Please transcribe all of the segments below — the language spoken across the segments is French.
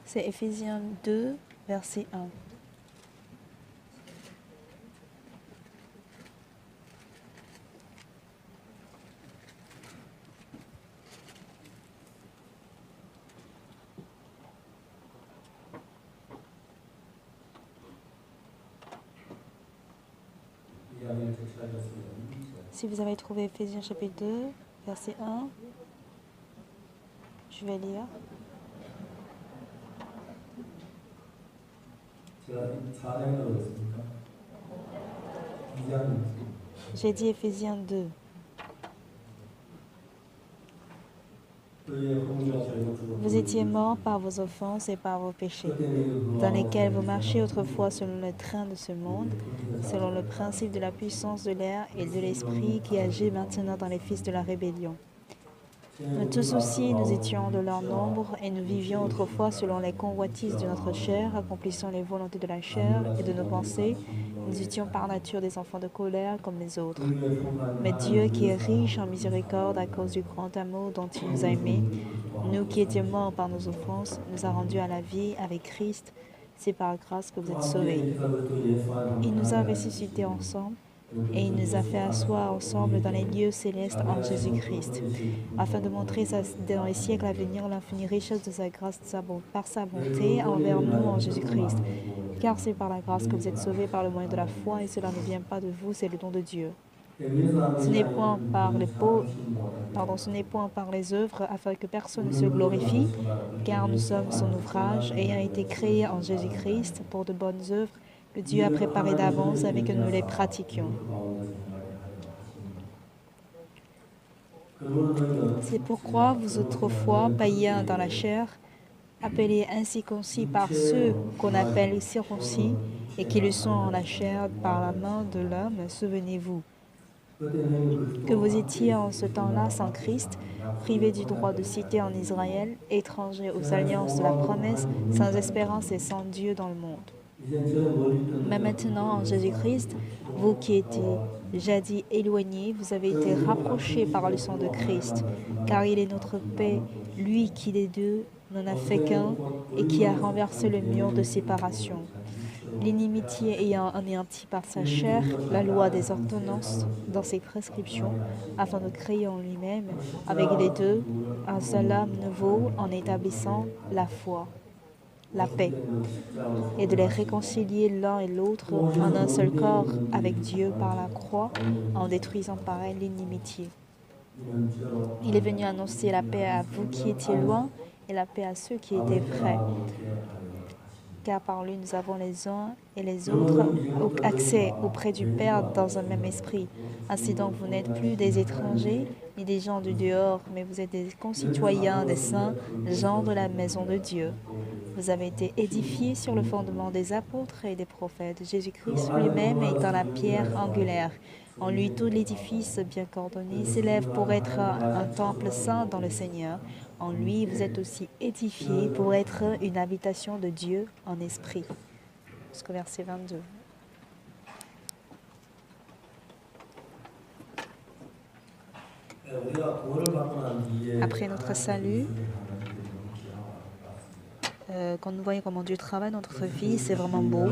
C'est Éphésiens 2, verset 1. Si vous avez trouvé Éphésiens chapitre 2, verset 1, je vais lire. J'ai dit Éphésiens 2. Vous étiez morts par vos offenses et par vos péchés, dans lesquels vous marchiez autrefois selon le train de ce monde, selon le principe de la puissance de l'air et de l'esprit qui agit maintenant dans les fils de la rébellion. Nous tous aussi, nous étions de leur nombre et nous vivions autrefois selon les convoitises de notre chair, accomplissant les volontés de la chair et de nos pensées. Nous étions par nature des enfants de colère comme les autres. Mais Dieu, qui est riche en miséricorde à cause du grand amour dont il nous a aimés, nous qui étions morts par nos offenses, nous a rendus à la vie avec Christ. C'est par grâce que vous êtes sauvés. Il nous a ressuscités ensemble et il nous a fait asseoir ensemble dans les lieux célestes en Jésus-Christ, afin de montrer dans les siècles à venir l'infinie richesse de sa grâce par sa bonté envers nous en Jésus-Christ. Car c'est par la grâce que vous êtes sauvés par le moyen de la foi, et cela ne vient pas de vous, c'est le don de Dieu. Ce n'est point par les œuvres, afin que personne ne se glorifie, car nous sommes son ouvrage, ayant été créés en Jésus-Christ pour de bonnes œuvres que Dieu a préparées d'avance afin que nous les pratiquions. C'est pourquoi vous autrefois, païens dans la chair, appelés incirconcis par ceux qu'on appelle circoncis, et qui le sont en la chair par la main de l'homme, souvenez-vous que vous étiez en ce temps-là sans Christ, privés du droit de cité en Israël, étrangers aux alliances de la promesse, sans espérance et sans Dieu dans le monde. Mais maintenant, en Jésus-Christ, vous qui étiez jadis éloignés, vous avez été rapprochés par le sang de Christ, car il est notre paix, lui qui des deux n'en a fait qu'un et qui a renversé le mur de séparation, l'inimitié ayant anéanti par sa chair la loi des ordonnances dans ses prescriptions, afin de créer en lui-même, avec les deux, un seul homme nouveau en établissant la foi, la paix, et de les réconcilier l'un et l'autre en un seul corps avec Dieu par la croix, en détruisant par elle l'inimitié. Il est venu annoncer la paix à vous qui étiez loin et la paix à ceux qui étaient près. Car par lui nous avons les uns et les autres accès auprès du Père dans un même esprit. Ainsi donc vous n'êtes plus des étrangers ni des gens du dehors, mais vous êtes des concitoyens des saints, gens de la maison de Dieu. Vous avez été édifiés sur le fondement des apôtres et des prophètes, Jésus-Christ lui-même étant la pierre angulaire. En lui, tout l'édifice bien coordonné s'élève pour être un temple saint dans le Seigneur. En lui, vous êtes aussi édifiés pour être une habitation de Dieu en esprit. Jusqu'au verset 22. Après notre salut, quand nous voyons comment Dieu travaille dans notre vie, c'est vraiment beau.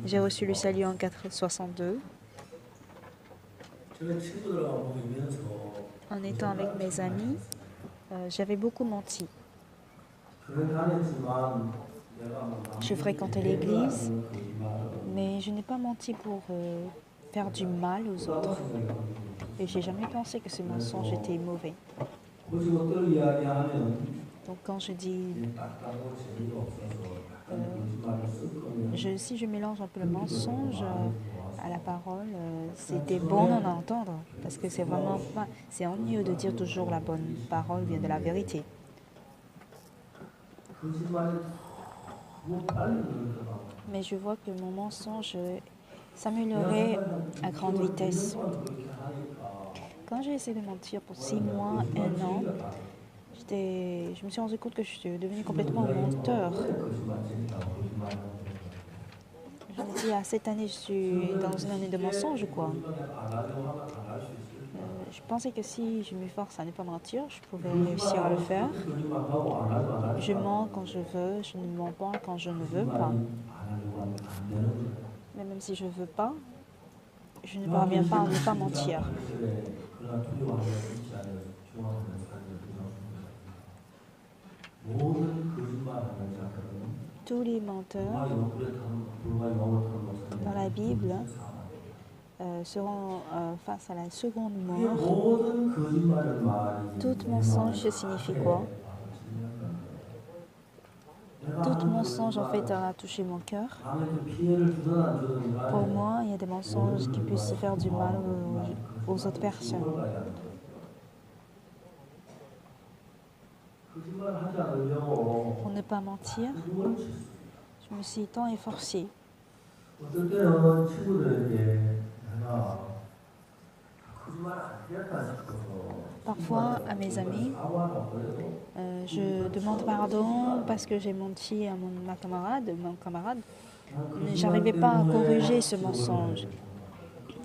J'ai reçu le salut en 462. En étant avec mes amis, j'avais beaucoup menti. Je fréquentais l'église, mais je n'ai pas menti pour faire du mal aux autres. Et j'ai jamais pensé que ce mensonge était mauvais. Donc quand je dis... si je mélange un peu le mensonge à la parole, c'était bon d'en entendre, parce que c'est vraiment pas... C'est ennuyeux de dire toujours la bonne parole vient de la vérité. Mais je vois que mon mensonge s'améliorait à grande vitesse. Quand j'ai essayé de mentir pour 6 mois, 1 an, je me suis rendu compte que je suis devenue complètement menteur. Je me dis, cette année, je suis dans une année de mensonge, quoi. Je pensais que si je m'efforce à ne pas mentir, je pouvais réussir à le faire. Je mens quand je veux, je ne mens pas quand je ne veux pas. Mais même si je ne veux pas, je ne parviens pas à ne pas mentir. Tous les menteurs dans la Bible seront face à la seconde mort. Tout mensonge signifie quoi? Tout mensonge en fait a touché mon cœur. Pour moi, il y a des mensonges qui puissent faire du mal aux autres personnes. Pour ne pas mentir, je me suis tant efforcée. Parfois, à mes amis, je demande pardon parce que j'ai menti à mon camarade. J'arrivais pas à corriger ce mensonge.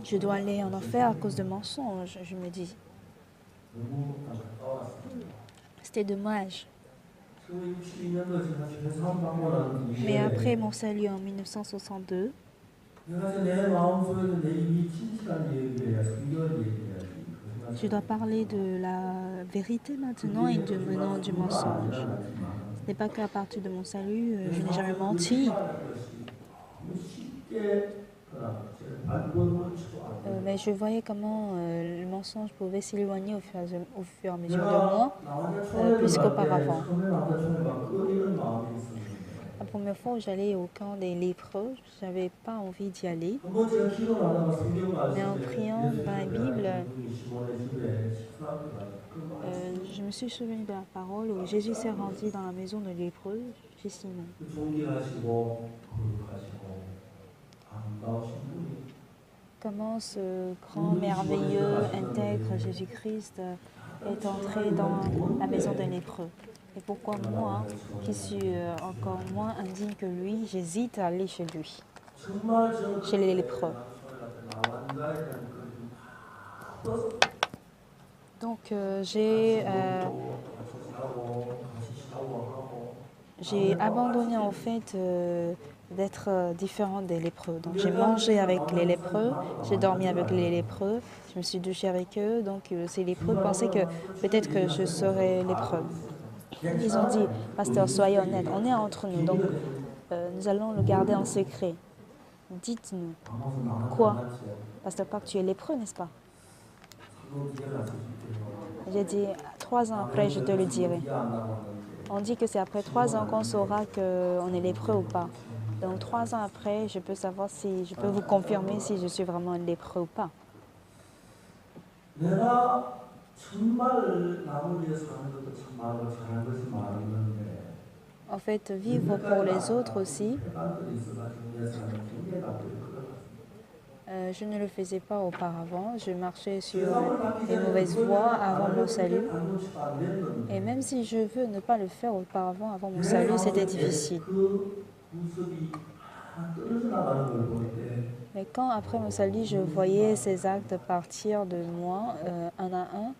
Je dois aller en enfer à cause de mensonges, je me dis. C'était dommage. Mais après mon salut en 1962, je dois parler de la vérité maintenant et maintenant du mensonge. Ce n'est pas qu'à partir de mon salut, je n'ai jamais menti. Mais je voyais comment le mensonge pouvait s'éloigner au fur et à mesure de moi, plus qu'auparavant. La première fois où j'allais au camp des lépreux, je n'avais pas envie d'y aller. Mais en priant dans la Bible, je me suis souvenu de la parole où Jésus s'est rendu dans la maison de lépreux chez Simon. Comment ce grand, merveilleux, intègre Jésus-Christ est entré dans la maison des lépreux. Et pourquoi moi, qui suis encore moins indigne que lui, j'hésite à aller chez lui, chez les lépreux. Donc j'ai abandonné en fait d'être différente des lépreux. Donc j'ai mangé avec les lépreux, j'ai dormi avec les lépreux, je me suis douchée avec eux. Donc ces lépreux pensaient que peut-être que je serais lépreux. Ils ont dit, pasteur, soyez honnête, on est entre nous, donc nous allons le garder en secret. Dites-nous, quoi? Pasteur Park, tu es lépreux, n'est-ce pas? J'ai dit, 3 ans après, je te le dirai. On dit que c'est après 3 ans qu'on saura qu'on est lépreux ou pas. Donc 3 ans après, je peux savoir si je peux vous confirmer si je suis vraiment un lépreux ou pas. En fait, vivre pour les autres aussi, je ne le faisais pas auparavant. Je marchais sur les mauvaises voies avant mon salut. Et même si je veux ne pas le faire auparavant, avant mon salut, c'était difficile. Mais quand, après mon salut, je voyais ces actes partir de moi, un à un,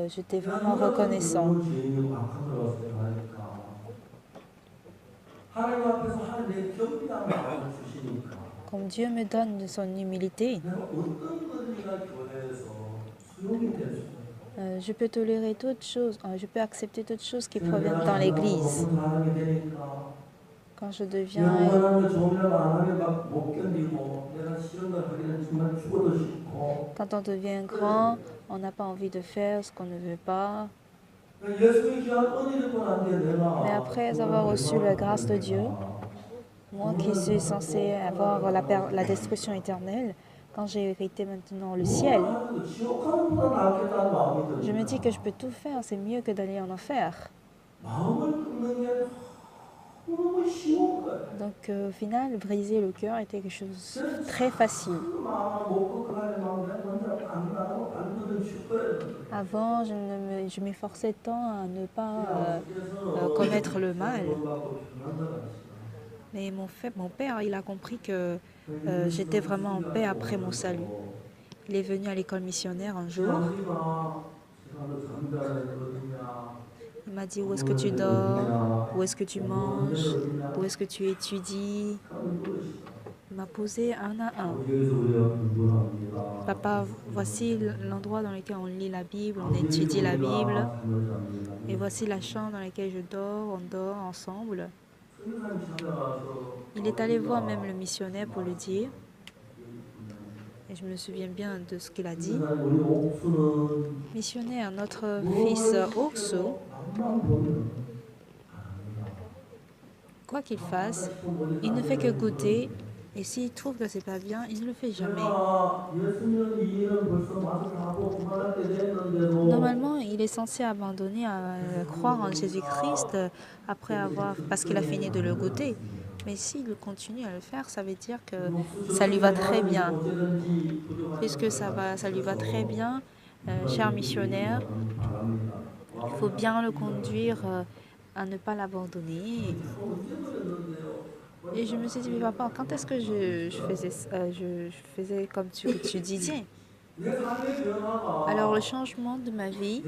j'étais vraiment reconnaissant. Comme Dieu me donne de son humilité, je peux tolérer toutes choses, je peux accepter toutes choses qui proviennent dans l'Église. Quand je deviens... Quand on devient grand, on n'a pas envie de faire ce qu'on ne veut pas. Mais après avoir reçu la grâce de Dieu, moi qui suis censé avoir la destruction éternelle, quand j'ai hérité maintenant le ciel, je me dis que je peux tout faire, c'est mieux que d'aller en enfer. Donc au final, briser le cœur était quelque chose de très facile. Avant, je m'efforçais tant à ne pas commettre le mal. Mais mon père, il a compris que j'étais vraiment en paix après mon salut. Il est venu à l'école missionnaire un jour. Il m'a dit, où est-ce que tu dors? Où est-ce que tu manges? Où est-ce que tu étudies? Il m'a posé un à un. Papa, voici l'endroit dans lequel on lit la Bible, on étudie la Bible. Et voici la chambre dans laquelle je dors, on dort ensemble. Il est allé voir même le missionnaire pour le dire. Et je me souviens bien de ce qu'il a dit. Missionnaire, notre fils Oksu, quoi qu'il fasse, il ne fait que goûter. Et s'il trouve que c'est pas bien, il ne le fait jamais. Normalement, il est censé abandonner à croire en Jésus-Christ parce qu'il a fini de le goûter. Mais s'il continue à le faire, ça veut dire que ça lui va très bien. Puisque ça lui va très bien, cher missionnaire, il faut bien le conduire à ne pas l'abandonner. Et je me suis dit, mais papa, quand est-ce que je faisais comme tu disais? Alors le changement de ma vie,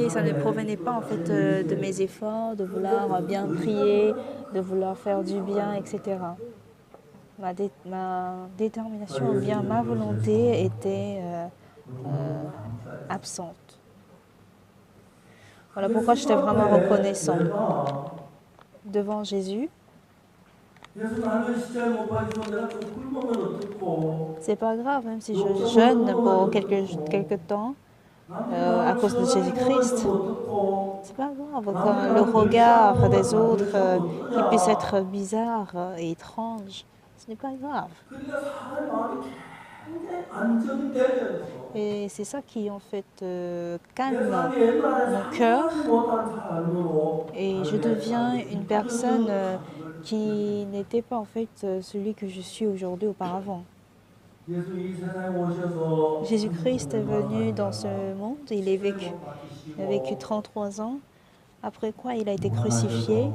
ça ne provenait pas en fait de mes efforts, de vouloir bien prier, de vouloir faire du bien, etc. Ma détermination ou bien ma volonté était absente. Voilà pourquoi j'étais vraiment reconnaissant devant Jésus. C'est pas grave, même si je jeûne pour quelques temps à cause de Jésus-Christ. C'est pas grave quand le regard des autres qui puisse être bizarre et étrange. Ce n'est pas grave. Et c'est ça qui en fait calme mon cœur et je deviens une personne qui n'était pas en fait celui que je suis aujourd'hui auparavant. Jésus-Christ est venu dans ce monde, il a vécu 33 ans, après quoi il a été crucifié,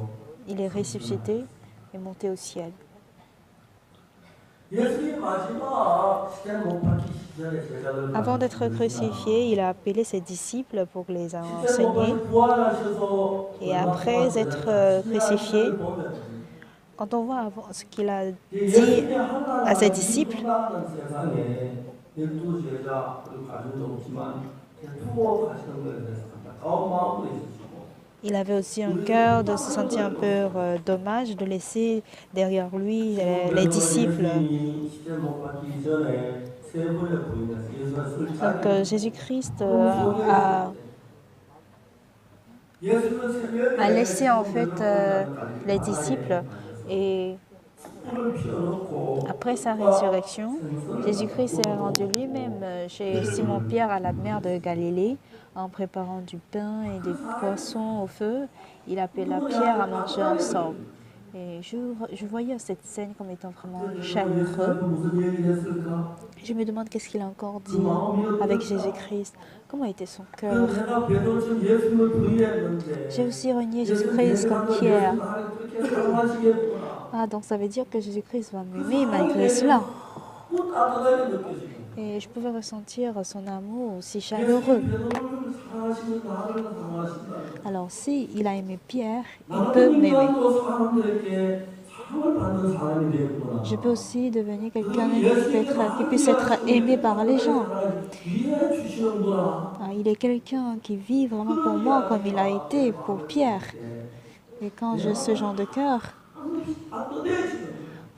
il est ressuscité et monté au ciel. Avant d'être crucifié, il a appelé ses disciples pour les enseigner. Et après être crucifié, quand on voit ce qu'il a dit à ses disciples, il avait aussi un cœur de se sentir un peu dommage de laisser derrière lui les disciples. Donc Jésus-Christ a laissé en fait les disciples et après sa résurrection, Jésus-Christ s'est rendu lui-même chez Simon-Pierre à la mer de Galilée en préparant du pain et des poissons au feu. Il appela Pierre à manger ensemble. Et je voyais cette scène comme étant vraiment chaleureux. Je me demande qu'est-ce qu'il a encore dit avec Jésus-Christ. Comment était son cœur? J'ai aussi renié Jésus-Christ comme Pierre. Ah, donc ça veut dire que Jésus-Christ va m'aimer malgré cela. Et je pouvais ressentir son amour aussi chaleureux. Alors, si il a aimé Pierre, il peut m'aimer. Je peux aussi devenir quelqu'un qui puisse être aimé par les gens. Ah, il est quelqu'un qui vit vraiment pour moi comme il a été pour Pierre. Et quand j'ai ce genre de cœur,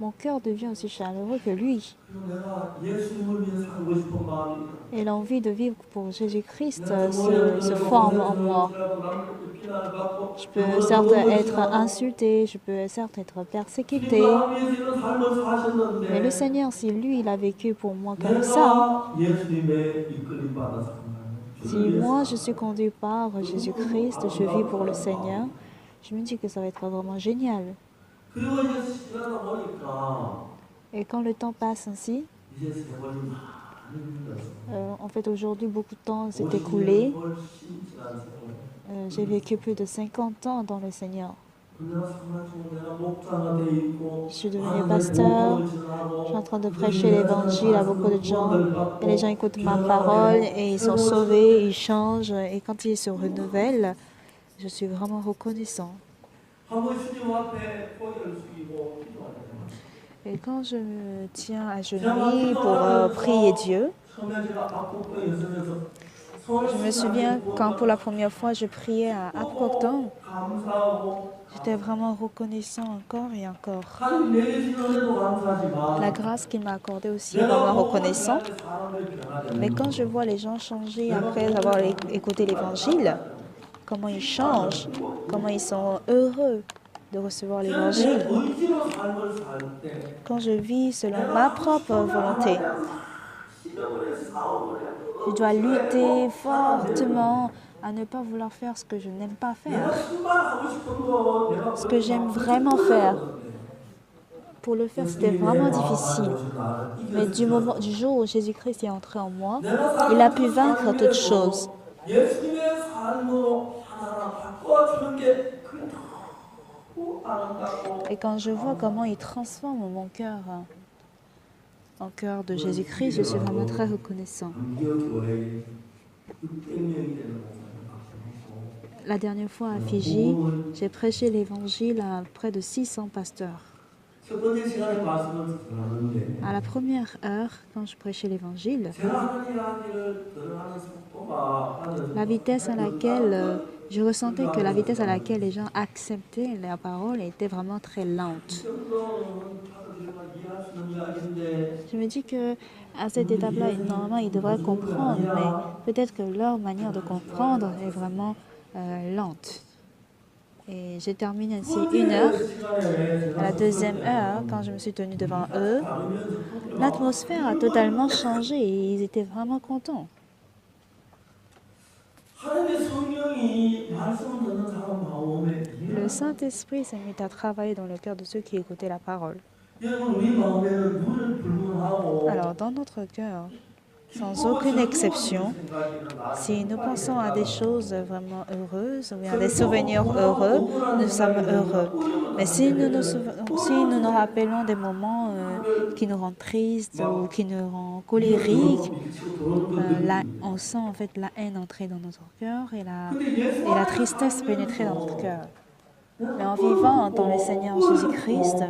mon cœur devient aussi chaleureux que lui. Et l'envie de vivre pour Jésus-Christ se forme en moi. Je peux certes être insulté, je peux certes être persécuté. Mais le Seigneur, si lui, il a vécu pour moi comme ça, si moi, je suis conduit par Jésus-Christ, je vis pour le Seigneur, je me dis que ça va être vraiment génial. Et quand le temps passe ainsi, en fait aujourd'hui beaucoup de temps s'est écoulé. J'ai vécu plus de 50 ans dans le Seigneur. Je suis devenu pasteur. Je suis en train de prêcher l'évangile à beaucoup de gens. Et les gens écoutent ma parole et ils sont sauvés, ils changent. Et quand ils se renouvellent, je suis vraiment reconnaissant. Et quand je me tiens à genoux pour prier Dieu, je me souviens quand pour la première fois je priais à Appoquton, j'étais vraiment reconnaissant encore et encore. La grâce qu'il m'a accordée aussi, vraiment reconnaissant. Mais quand je vois les gens changer après avoir écouté l'évangile, comment ils changent, comment ils sont heureux de recevoir l'évangile. Quand je vis selon ma propre volonté, je dois lutter fortement à ne pas vouloir faire ce que je n'aime pas faire, ce que j'aime vraiment faire. Pour le faire, c'était vraiment difficile. Mais du jour où Jésus-Christ est entré en moi, il a pu vaincre toutes choses. Et quand je vois comment il transforme mon cœur en cœur de Jésus-Christ, je suis vraiment très reconnaissant. La dernière fois à Fidji, j'ai prêché l'évangile à près de 600 pasteurs. À la première heure, quand je prêchais l'évangile, la vitesse à laquelle je ressentais que la vitesse à laquelle les gens acceptaient la parole était vraiment très lente. Je me dis que à cette étape-là, normalement, ils devraient comprendre, mais peut-être que leur manière de comprendre est vraiment lente. Et j'ai terminé ainsi 1 heure. À la deuxième heure, quand je me suis tenue devant eux, l'atmosphère a totalement changé et ils étaient vraiment contents. Le Saint-Esprit s'est mis à travailler dans le cœur de ceux qui écoutaient la parole. Alors, dans notre cœur, sans aucune exception, si nous pensons à des choses vraiment heureuses ou bien à des souvenirs heureux, nous sommes heureux. Mais si nous nous rappelons des moments qui nous rendent tristes ou qui nous rendent colériques, on sent en fait la haine entrer dans notre cœur et la tristesse pénétrer dans notre cœur. Mais en vivant dans le Seigneur Jésus-Christ,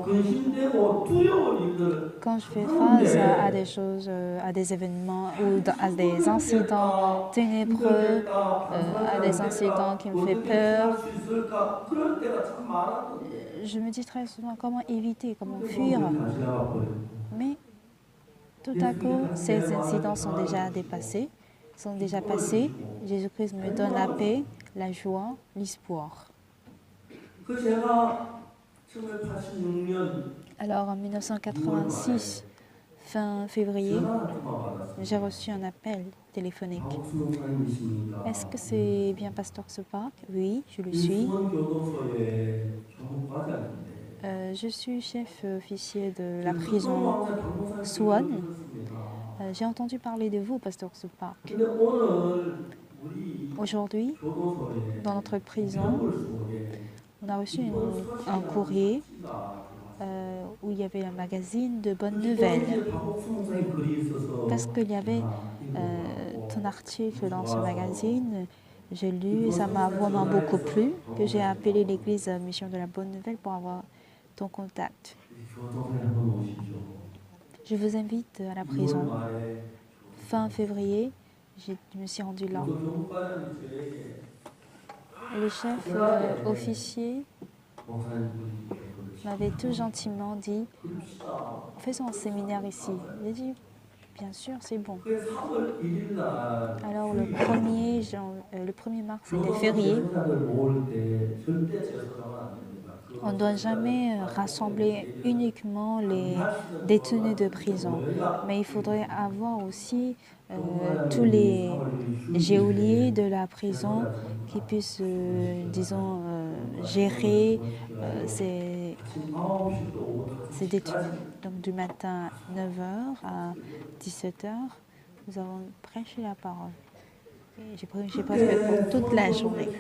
quand je fais face à des choses, à des événements ou à des incidents ténébreux, à des incidents qui me font peur, je me dis très souvent comment éviter, comment fuir. Mais tout à coup, ces incidents sont déjà dépassés, sont déjà passés. Jésus-Christ me donne la paix, la joie, l'espoir. Alors en 1986, fin février, j'ai reçu un appel téléphonique. Est-ce que c'est bien Pasteur Sepak? Oui, je le suis. Je suis chef officier de la prison Suwon. J'ai entendu parler de vous, Pasteur Sepak. Aujourd'hui, dans notre prison, on a reçu un courrier où il y avait un magazine de bonnes nouvelles. Parce qu'il y avait ton article dans ce magazine, j'ai lu et ça m'a vraiment beaucoup plu, que j'ai appelé l'église Mission de la Bonne Nouvelle pour avoir ton contact. Je vous invite à la prison. Fin février, je me suis rendue là. Le chef officier m'avait tout gentiment dit « Faisons un séminaire ici ». J'ai dit « Bien sûr, c'est bon ». Alors le 1er mars, c'était férié. On ne doit jamais rassembler uniquement les détenus de prison, mais il faudrait avoir aussi tous les geôliers de la prison qui puissent, disons, gérer ces détenus. Donc du matin à 9h à 17h, nous avons prêché la parole. J'ai prêché presque pour toute la journée.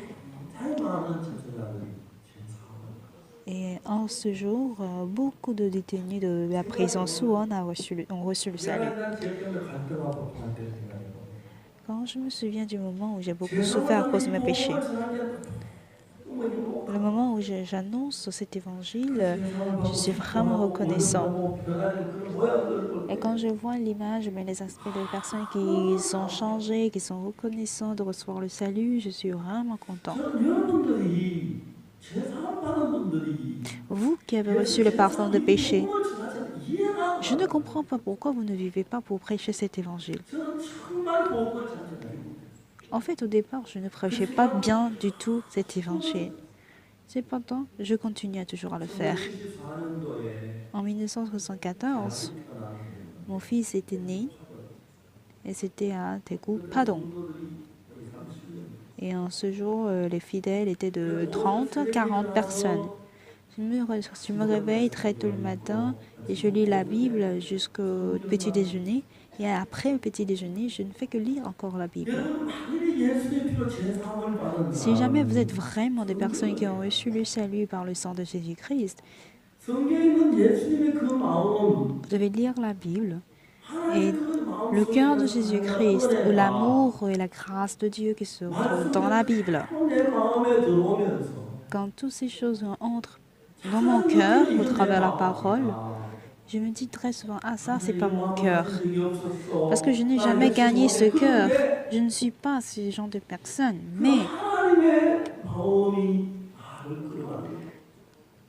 Et en ce jour, beaucoup de détenus de la prison Suwon ont reçu le salut. Quand je me souviens du moment où j'ai beaucoup souffert à cause de mes péchés, le moment où j'annonce cet évangile, je suis vraiment reconnaissant. Et quand je vois l'image, mais les aspects des personnes qui sont changées, qui sont reconnaissants de recevoir le salut, je suis vraiment content. Vous qui avez reçu le pardon de péché, je ne comprends pas pourquoi vous ne vivez pas pour prêcher cet évangile. En fait, au départ, je ne prêchais pas bien du tout cet évangile. Cependant, je continue toujours à le faire. En 1974, mon fils était né et c'était à Daegu, Padong. Et en ce jour, les fidèles étaient de 30, 40 personnes. Je me réveille très tôt le matin et je lis la Bible jusqu'au petit déjeuner. Et après le petit déjeuner, je ne fais que lire encore la Bible. Si jamais vous êtes vraiment des personnes qui ont reçu le salut par le sang de Jésus-Christ, vous devez lire la Bible et le cœur de Jésus-Christ, ou l'amour et la grâce de Dieu qui se retrouvent dans la Bible. Quand toutes ces choses entrent dans mon cœur au travers de la parole, je me dis très souvent, ah ça, c'est pas mon cœur. Parce que je n'ai jamais gagné ce cœur. Je ne suis pas ce genre de personne. Mais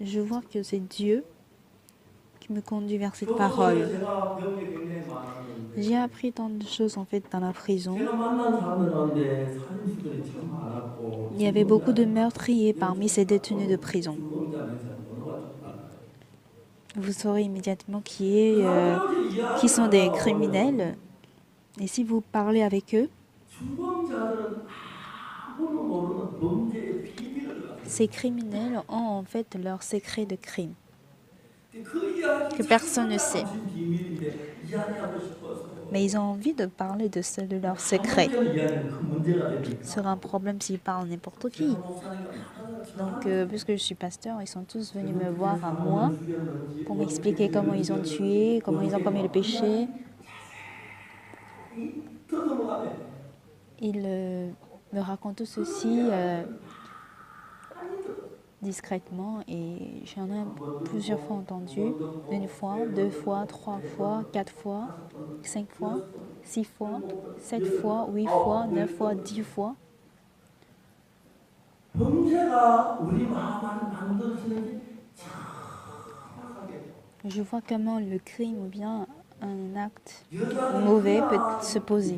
je vois que c'est Dieu qui me conduit vers cette parole. J'ai appris tant de choses en fait dans la prison. Il y avait beaucoup de meurtriers parmi ces détenus de prison. Vous saurez immédiatement qui sont des criminels. Et si vous parlez avec eux, ces criminels ont en fait leur secret de crime que personne ne sait. Mais ils ont envie de parler de leur secret. Ce sera un problème s'ils parlent n'importe qui. Donc, puisque je suis pasteur, ils sont tous venus me voir à moi pour m'expliquer comment ils ont tué, comment ils ont commis le péché. Ils me racontent tout ceci discrètement et j'en ai plusieurs fois entendu, une fois, deux fois, trois fois, quatre fois, 5 fois, 6 fois, 7 fois, 8 fois, 9 fois, 10 fois. Je vois comment le crime ou bien un acte mauvais peut se poser.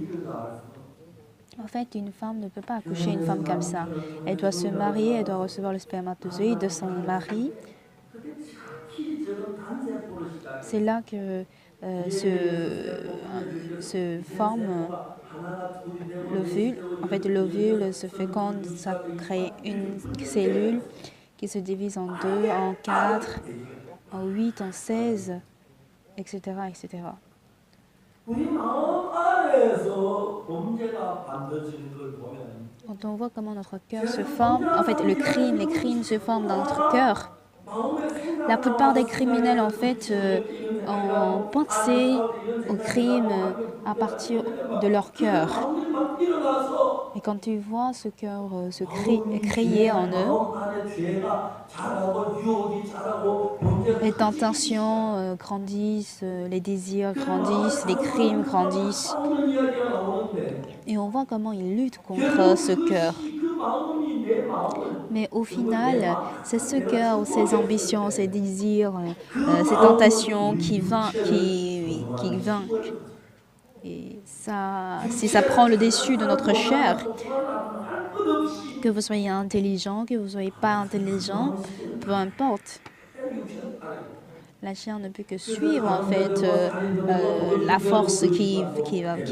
En fait, une femme ne peut pas accoucher une femme comme ça. Elle doit se marier, elle doit recevoir le spermatozoïde de son mari. C'est là que se forme l'ovule. En fait, l'ovule se féconde, ça crée une cellule qui se divise en 2, en 4, en 8, en 16, etc., etc. Quand on voit comment notre cœur se forme, en fait, les crimes se forment dans notre cœur. La plupart des criminels, en fait, ont pensé au crime à partir de leur cœur. Et quand tu vois ce cœur se créer en eux, les tentations grandissent, les désirs grandissent, les crimes grandissent. Et on voit comment ils luttent contre ce cœur. Mais au final, c'est ce cœur, ces ambitions, ces désirs, ces tentations qui vainquent. Et ça, si ça prend le dessus de notre chair, que vous soyez intelligent, que vous ne soyez pas intelligent, peu importe. La chair ne peut que suivre en fait la force qui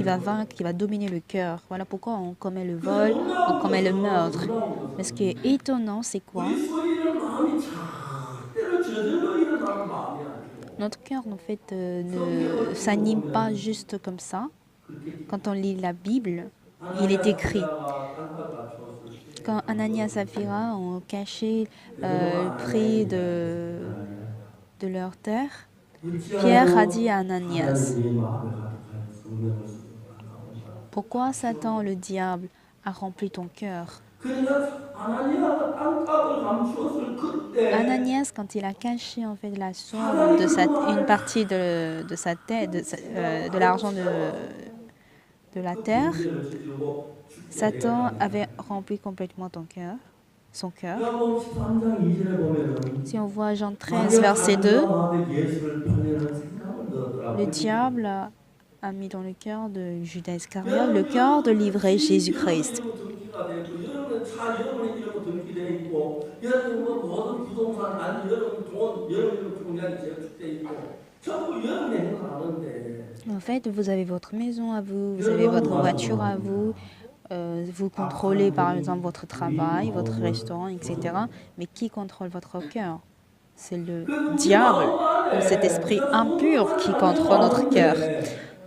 va vaincre, qui va dominer le cœur. Voilà pourquoi on commet le vol, on commet le meurtre. Mais ce qui est étonnant, c'est quoi? Notre cœur en fait ne s'anime pas juste comme ça. Quand on lit la Bible, il est écrit Quand Ananias et Saphira ont caché le prix de leur terre, Pierre a dit à Ananias, pourquoi Satan, le diable, a rempli ton cœur? Ananias, quand il a caché en fait la somme de une partie de sa tête, de l'argent de la terre, Satan avait rempli complètement son cœur. Si on voit Jean 13, verset 2, le diable a mis dans le cœur de Judas Iscariote le cœur de livrer Jésus-Christ. En fait, vous avez votre maison à vous, vous avez votre voiture à vous, vous contrôlez par exemple votre travail, votre restaurant, etc. Mais qui contrôle votre cœur? C'est le diable ou cet esprit impur qui contrôle notre cœur.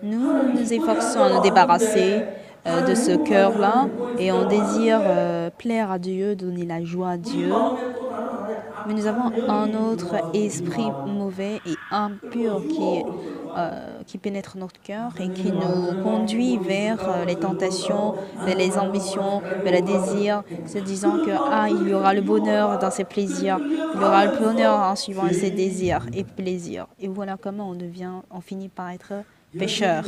Nous nous efforçons à nous débarrasser de ce cœur-là et on désire plaire à Dieu, donner la joie à Dieu. Mais nous avons un autre esprit mauvais et impur qui pénètre notre cœur et qui nous conduit vers les tentations, vers les ambitions, vers les désirs, se disant que il y aura le bonheur dans ses plaisirs, il y aura le bonheur en suivant ses désirs et plaisirs. Et voilà comment on finit par être pécheur.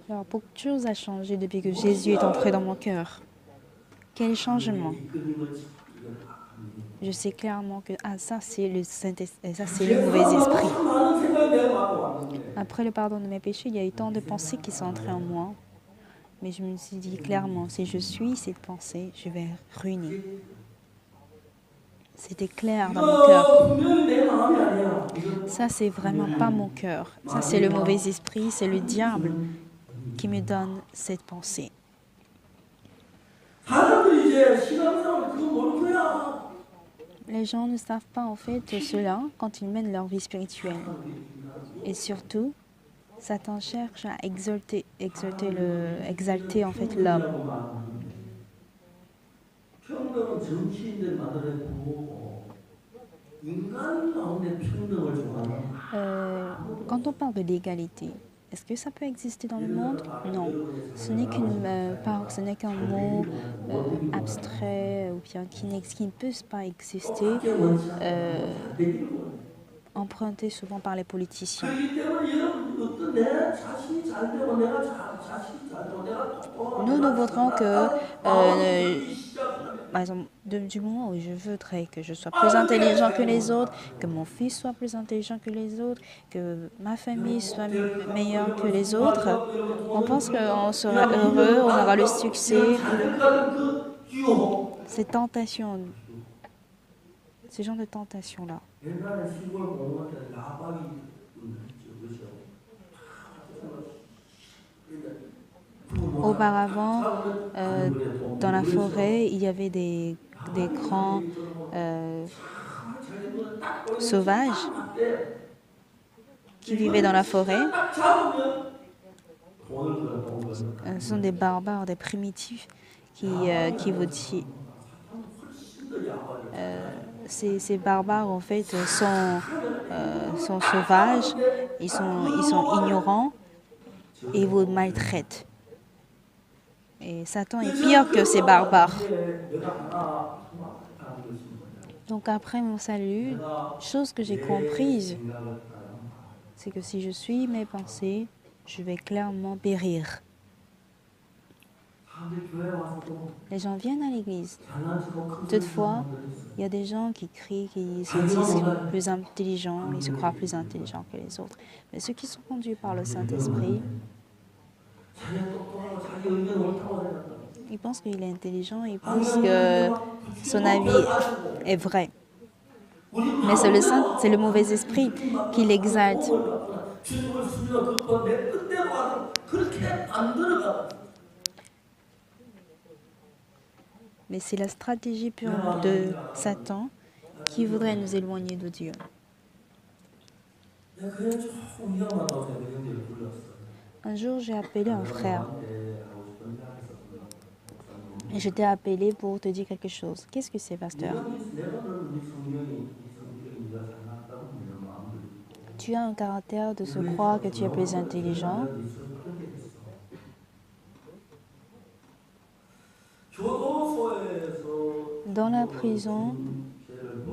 Alors, beaucoup de choses ont changé depuis que Jésus est entré dans mon cœur. Quel changement? Je sais clairement que ça c'est le mauvais esprit. Après le pardon de mes péchés, il y a eu tant de pensées qui sont entrées en moi. Mais je me suis dit clairement, si je suis cette pensée, je vais ruiner. C'était clair dans mon cœur. Ça, c'est vraiment pas mon cœur. Ça, c'est le mauvais esprit, c'est le diable qui me donne cette pensée. Les gens ne savent pas en fait cela quand ils mènent leur vie spirituelle. Et surtout, Satan cherche à exalter en fait l'homme. Quand on parle de l'égalité, est-ce que ça peut exister dans le monde? Non. Ce n'est qu'un mot abstrait ou bien qui ne peut pas exister, emprunté souvent par les politiciens. Nous voudrons que, par exemple, du moment où je voudrais que je sois plus intelligent que les autres, que mon fils soit plus intelligent que les autres, que ma famille soit meilleure que les autres, on pense qu'on sera heureux, on aura le succès. Ces tentations, ces genres de tentations-là. Auparavant, dans la forêt, il y avait des grands sauvages qui vivaient dans la forêt. Ce sont des barbares, des primitifs qui vous disent. Ces barbares, en fait, sont sauvages, ils sont ignorants et vous maltraitent. Et Satan est pire que ces barbares. Donc après mon salut, chose que j'ai comprise, c'est que si je suis mes pensées, je vais clairement périr. Les gens viennent à l'église. Toutefois, il y a des gens qui crient, qui se disent plus intelligents, ils se croient plus intelligents que les autres. Mais ceux qui sont conduits par le Saint-Esprit, ils pensent qu'il est intelligent, ils pensent que son avis est vrai. Mais c'est le mauvais esprit qui l'exalte. Mais c'est la stratégie pure de Satan qui voudrait nous éloigner de Dieu. Un jour, j'ai appelé un frère. Je t'ai appelé pour te dire quelque chose. Qu'est-ce que c'est, pasteur? Tu as un caractère de se croire que tu es plus intelligent. Dans la prison,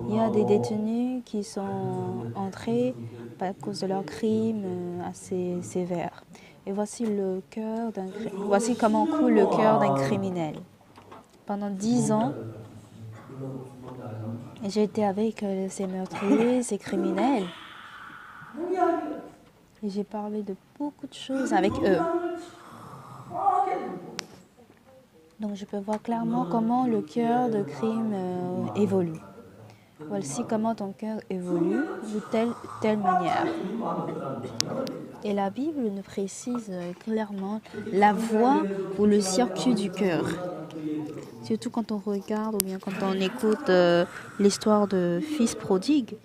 il y a des détenus qui sont entrés à cause de leurs crimes assez sévères. Et voici voici comment coule le cœur d'un criminel. Pendant 10 ans, j'ai été avec ces meurtriers, ces criminels, et j'ai parlé de beaucoup de choses avec eux. Donc je peux voir clairement comment le cœur de crime évolue. Voici comment ton cœur évolue de telle manière. Et la Bible nous précise clairement la voie ou le circuit du cœur. Surtout quand on regarde ou bien quand on écoute l'histoire de fils prodigue.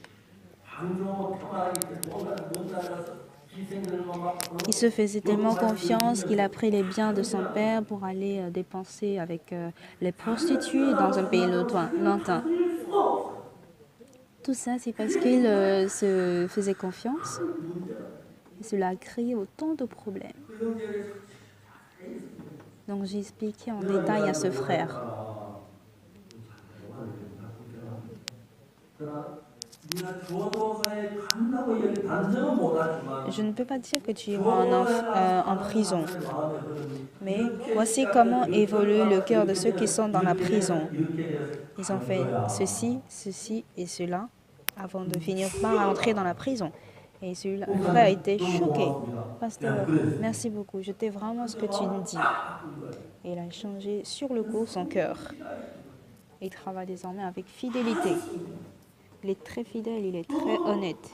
Il se faisait tellement confiance qu'il a pris les biens de son père pour aller dépenser avec les prostituées dans un pays lointain. Tout ça, c'est parce qu'il se faisait confiance. Et cela a créé autant de problèmes. Donc j'ai expliqué en détail à ce frère. Je ne peux pas dire que tu iras en prison, mais voici comment évolue le cœur de ceux qui sont dans la prison. Ils ont fait ceci et cela avant de finir par entrer dans la prison. Et le frère a été choqué. Pasteur, merci beaucoup, je t'ai vraiment ce que tu me dis. Et il a changé sur le coup son cœur. Il travaille désormais avec fidélité. Il est très fidèle, il est très honnête.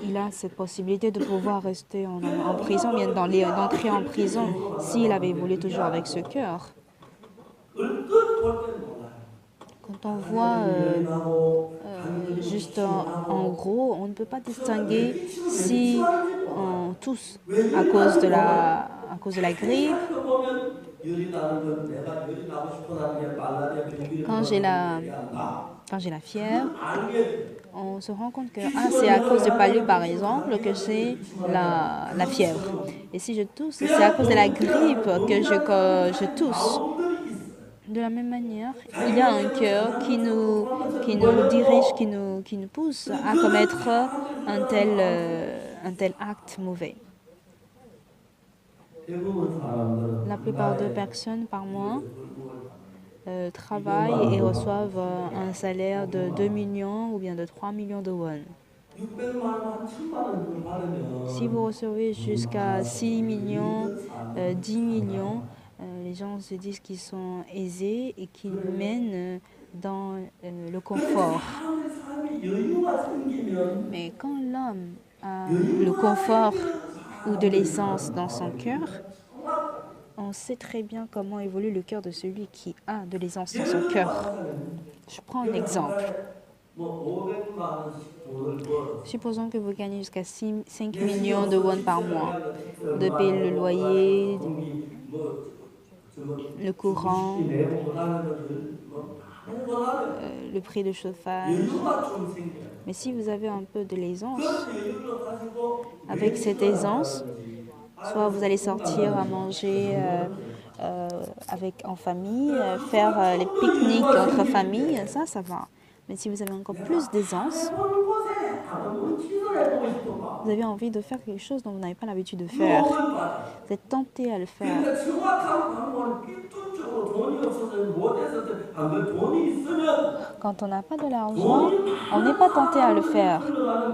Il a cette possibilité de pouvoir rester en prison, bien d'entrer en prison, s'il avait voulu toujours avec ce cœur. Quand on voit juste en gros, on ne peut pas distinguer si on tousse à cause de la grippe. Quand j'ai la fièvre, on se rend compte que c'est à cause de palu par exemple que j'ai la fièvre. Et si je tousse, c'est à cause de la grippe que je tousse. De la même manière, il y a un cœur qui nous dirige, qui nous pousse à commettre un tel acte mauvais. La plupart des personnes par mois travaillent et reçoivent un salaire de 2 millions ou bien de 3 millions de won. Si vous recevez jusqu'à 6 millions, 10 millions, les gens se disent qu'ils sont aisés et qu'ils mènent dans le confort. Mais quand l'homme a le confort ou de l'aisance dans son cœur, on sait très bien comment évolue le cœur de celui qui a de l'aisance dans son cœur. Je prends un exemple. Supposons que vous gagnez jusqu'à 5 millions de won par mois. De payer le loyer, le courant, le prix de chauffage. Mais si vous avez un peu de l'aisance, avec cette aisance, soit vous allez sortir à manger en famille, faire les pique-niques entre familles, ça va. Mais si vous avez encore plus d'aisance, vous avez envie de faire quelque chose dont vous n'avez pas l'habitude de faire. Vous êtes tenté à le faire. Quand on n'a pas de l'argent, on n'est pas tenté à le faire.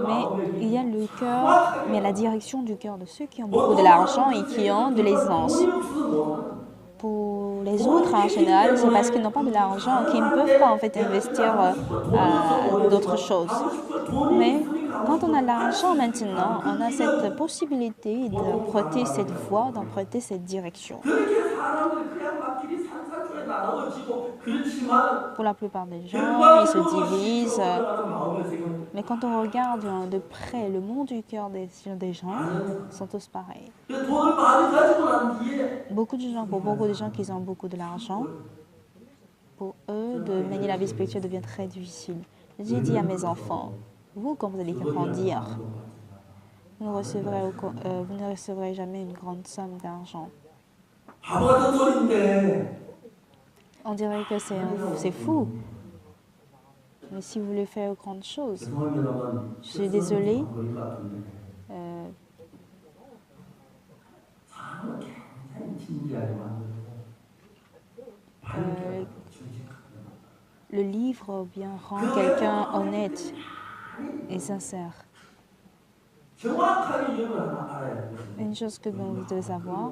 Mais il y a le cœur, mais la direction du cœur de ceux qui ont beaucoup de l'argent et qui ont de l'aisance. Pour les autres, en général, c'est parce qu'ils n'ont pas de l'argent qu'ils ne peuvent pas en fait investir d'autres choses. Mais quand on a l'argent maintenant, on a cette possibilité d'emprunter cette voie, d'emprunter cette direction. Pour la plupart des gens, ils se divisent. Mais quand on regarde de près le monde du cœur des gens, ils sont tous pareils. pour beaucoup de gens qui ont beaucoup de l'argent, pour eux, de mener la vie spirituelle devient très difficile. J'ai dit à mes enfants, vous, quand vous allez grandir, vous ne recevrez jamais une grande somme d'argent. On dirait que c'est fou. Mais si vous voulez faire grandes choses, je suis désolée. Le livre bien rend quelqu'un honnête et sincère. Une chose que vous devez savoir,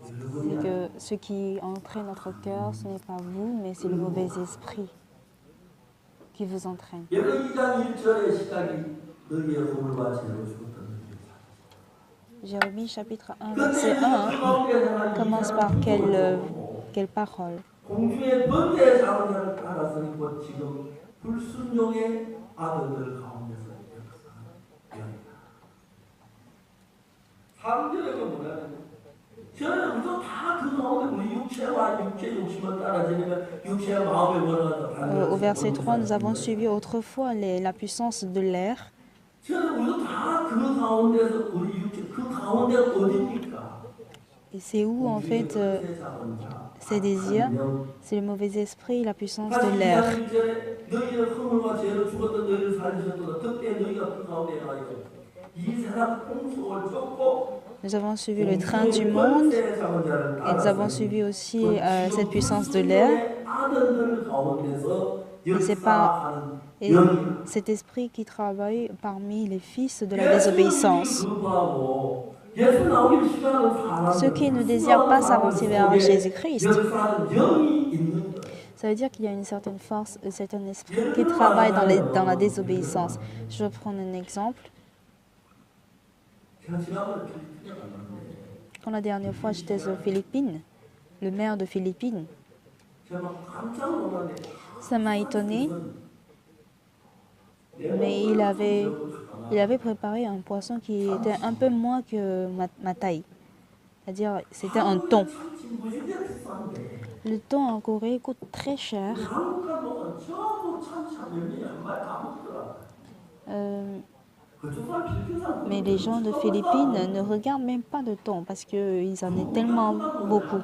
c'est que ce qui entraîne notre cœur, ce n'est pas vous, mais c'est le mauvais esprit qui vous entraîne. Jérémie chapitre 1, verset 1 commence par quelle parole? Au verset 3, nous avons suivi autrefois la puissance de l'air. Et c'est où en fait ces désirs? C'est le mauvais esprit, la puissance de l'air. Nous avons suivi le train du monde et nous avons suivi aussi cette puissance de l'air. Et cet esprit qui travaille parmi les fils de la désobéissance. Ceux qui ne désirent pas s'avancer vers Jésus-Christ, ça veut dire qu'il y a une certaine force, un certain esprit qui travaille dans la désobéissance. Je vais prendre un exemple. Quand la dernière fois j'étais aux Philippines, le maire de Philippines, ça m'a étonné, mais il avait préparé un poisson qui était un peu moins que ma taille. C'est-à-dire, c'était un thon. Le thon en Corée coûte très cher. Mais les gens de Philippines ne regardent même pas de thon parce qu'ils en ont tellement beaucoup.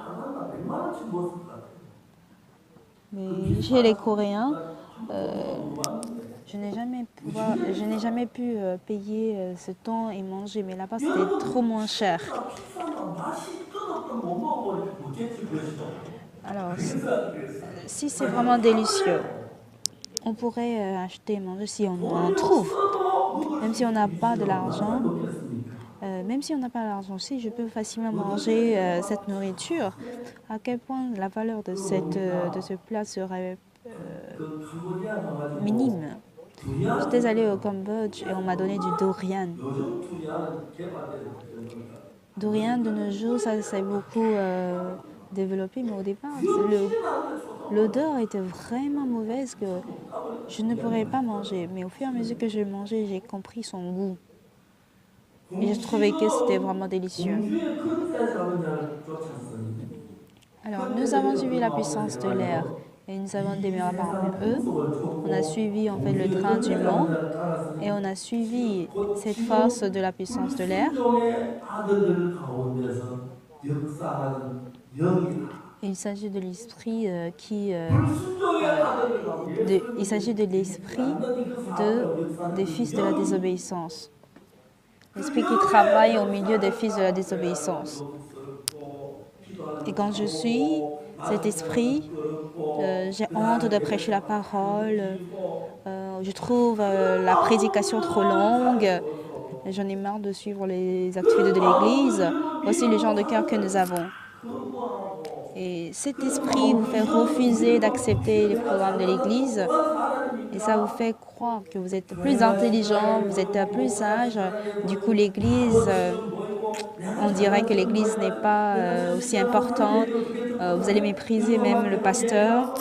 Mais chez les Coréens, je n'ai jamais pu payer ce thon et manger, mais là-bas c'était trop moins cher. Alors, si c'est vraiment délicieux, on pourrait acheter et manger si on en trouve. Même si on n'a pas de l'argent, si je peux facilement manger cette nourriture, à quel point la valeur de ce plat serait minime. J'étais allée au Cambodge et on m'a donné du durian. Durian, de nos jours, ça s'est beaucoup développé, mais au départ, l'odeur était vraiment mauvaise que je ne pourrais pas manger. Mais au fur et à mesure que je mangeais, j'ai compris son goût. Et je trouvais que c'était vraiment délicieux. Alors, nous avons suivi la puissance de l'air et nous avons demeuré parmi eux. On a suivi en fait le train du monde et on a suivi cette force de la puissance de l'air. Il s'agit de l'esprit des fils de la désobéissance. L'esprit qui travaille au milieu des fils de la désobéissance. Et quand je suis cet esprit, j'ai honte de prêcher la parole, je trouve la prédication trop longue, j'en ai marre de suivre les activités de l'Église. Voici le genre de cœur que nous avons. Et cet esprit vous fait refuser d'accepter les programmes de l'Église. Et ça vous fait croire que vous êtes plus intelligent, vous êtes plus sage. Du coup, l'Église, on dirait que l'Église n'est pas aussi importante. Vous allez mépriser même le pasteur.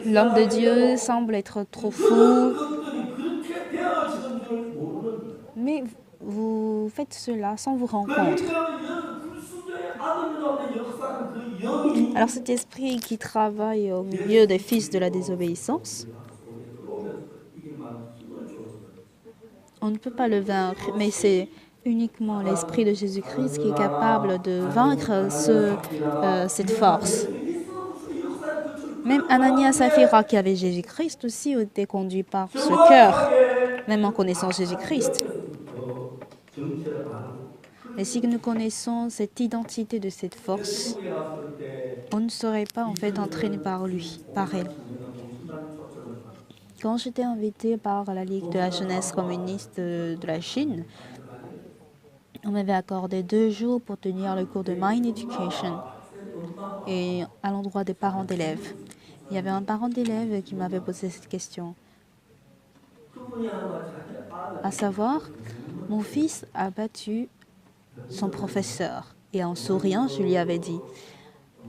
L'homme de Dieu semble être trop fou. Mais vous faites cela sans vous rendre compte. Alors cet esprit qui travaille au milieu des fils de la désobéissance, on ne peut pas le vaincre, mais c'est uniquement l'esprit de Jésus-Christ qui est capable de vaincre cette force. Même Ananias et Saphira qui avaient Jésus-Christ aussi ont été conduits par ce cœur, même en connaissant Jésus-Christ. Et si nous connaissons cette identité de cette force, on ne serait pas en fait entraîné par lui, par elle. Quand j'étais invitée par la Ligue de la jeunesse communiste de la Chine, on m'avait accordé 2 jours pour tenir le cours de Mind Education et à l'endroit des parents d'élèves. Il y avait un parent d'élève qui m'avait posé cette question, à savoir, mon fils a battu son professeur. Et en souriant, je lui avais dit,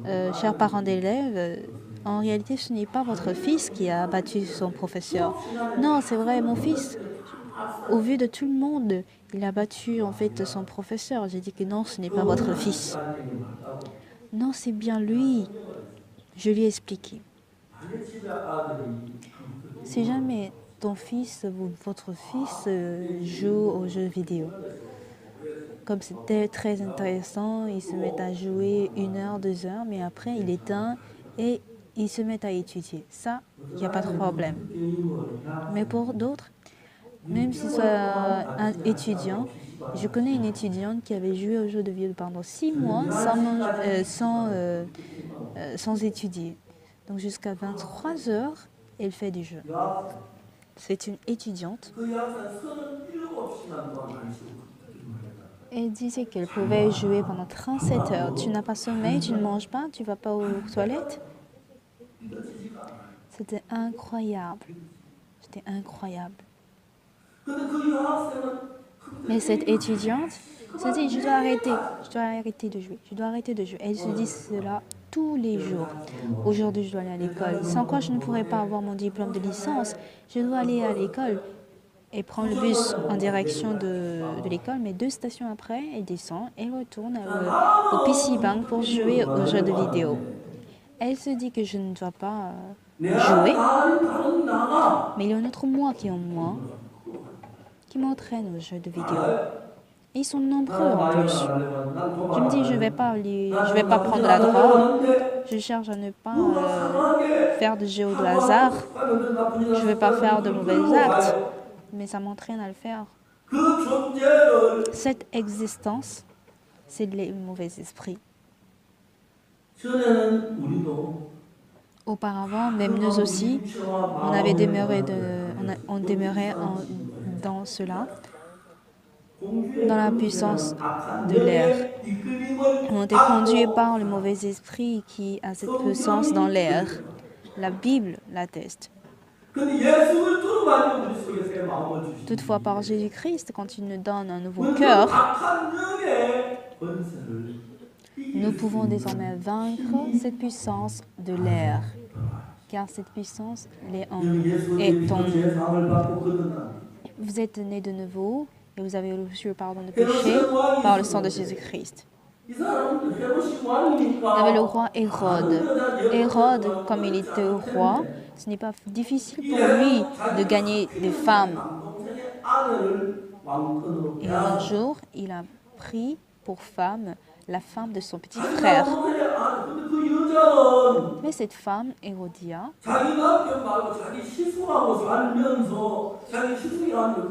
cher parent d'élève, en réalité, ce n'est pas votre fils qui a battu son professeur. Non, c'est vrai, mon fils, au vu de tout le monde, il a battu en fait son professeur. J'ai dit que non, ce n'est pas votre fils. Non, c'est bien lui. Je lui ai expliqué. Si jamais ton fils ou votre fils joue aux jeux vidéo, comme c'était très intéressant, il se met à jouer 1 heure, 2 heures, mais après il éteint et il se met à étudier. Ça, il n'y a pas de problème. Mais pour d'autres, même si c'est un étudiant, je connais une étudiante qui avait joué aux jeux de vidéo pendant 6 mois sans étudier. Donc jusqu'à 23 heures, elle fait du jeu. C'est une étudiante. Elle disait qu'elle pouvait jouer pendant 37 heures. Tu n'as pas sommeil, tu ne manges pas, tu ne vas pas aux toilettes. C'était incroyable. C'était incroyable. Mais cette étudiante se dit, je dois arrêter de jouer, je dois arrêter de jouer. Elle se dit cela tous les jours. Aujourd'hui, je dois aller à l'école. Sans quoi, je ne pourrais pas avoir mon diplôme de licence. Je dois aller à l'école et prendre le bus en direction de l'école, mais 2 stations après, elle descend et retourne au PC Bank pour jouer aux jeux de vidéo. Elle se dit que je ne dois pas jouer, mais il y a un autre moi qui est en moi, qui m'entraîne aux jeux de vidéo. Et ils sont nombreux en plus. Je me dis, je vais pas prendre la drogue, je cherche à ne pas faire de jeux de hasard, je ne vais pas faire de mauvais actes, mais ça m'entraîne à le faire. Cette existence, c'est le mauvais esprit. Auparavant, même nous aussi, on demeurait dans cela, dans la puissance de l'air. On était conduit par le mauvais esprit qui a cette puissance dans l'air. La Bible l'atteste. Toutefois, par Jésus-Christ, quand il nous donne un nouveau cœur, nous pouvons désormais vaincre cette puissance de l'air, car cette puissance est en nous. Vous êtes nés de nouveau et vous avez reçu le pardon de péché par le sang de Jésus-Christ. Il y avait le roi Hérode. Hérode, comme il était roi, ce n'est pas difficile pour lui de gagner des femmes. Et un jour, il a pris pour femme la femme de son petit frère. Mais cette femme, Hérodia,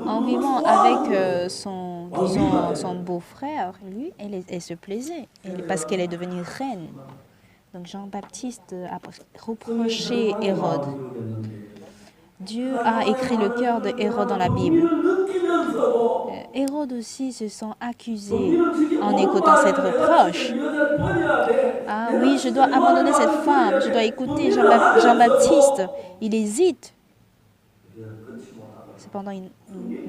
en vivant avec son beau-frère, lui, elle se plaisait parce qu'elle est devenue reine. Donc Jean-Baptiste a reproché Hérode. Dieu a écrit le cœur de Hérode dans la Bible. Hérode aussi se sent accusé en écoutant cette reproche. Ah oui, je dois abandonner cette femme, je dois écouter Jean-Baptiste. Il hésite. Cependant, il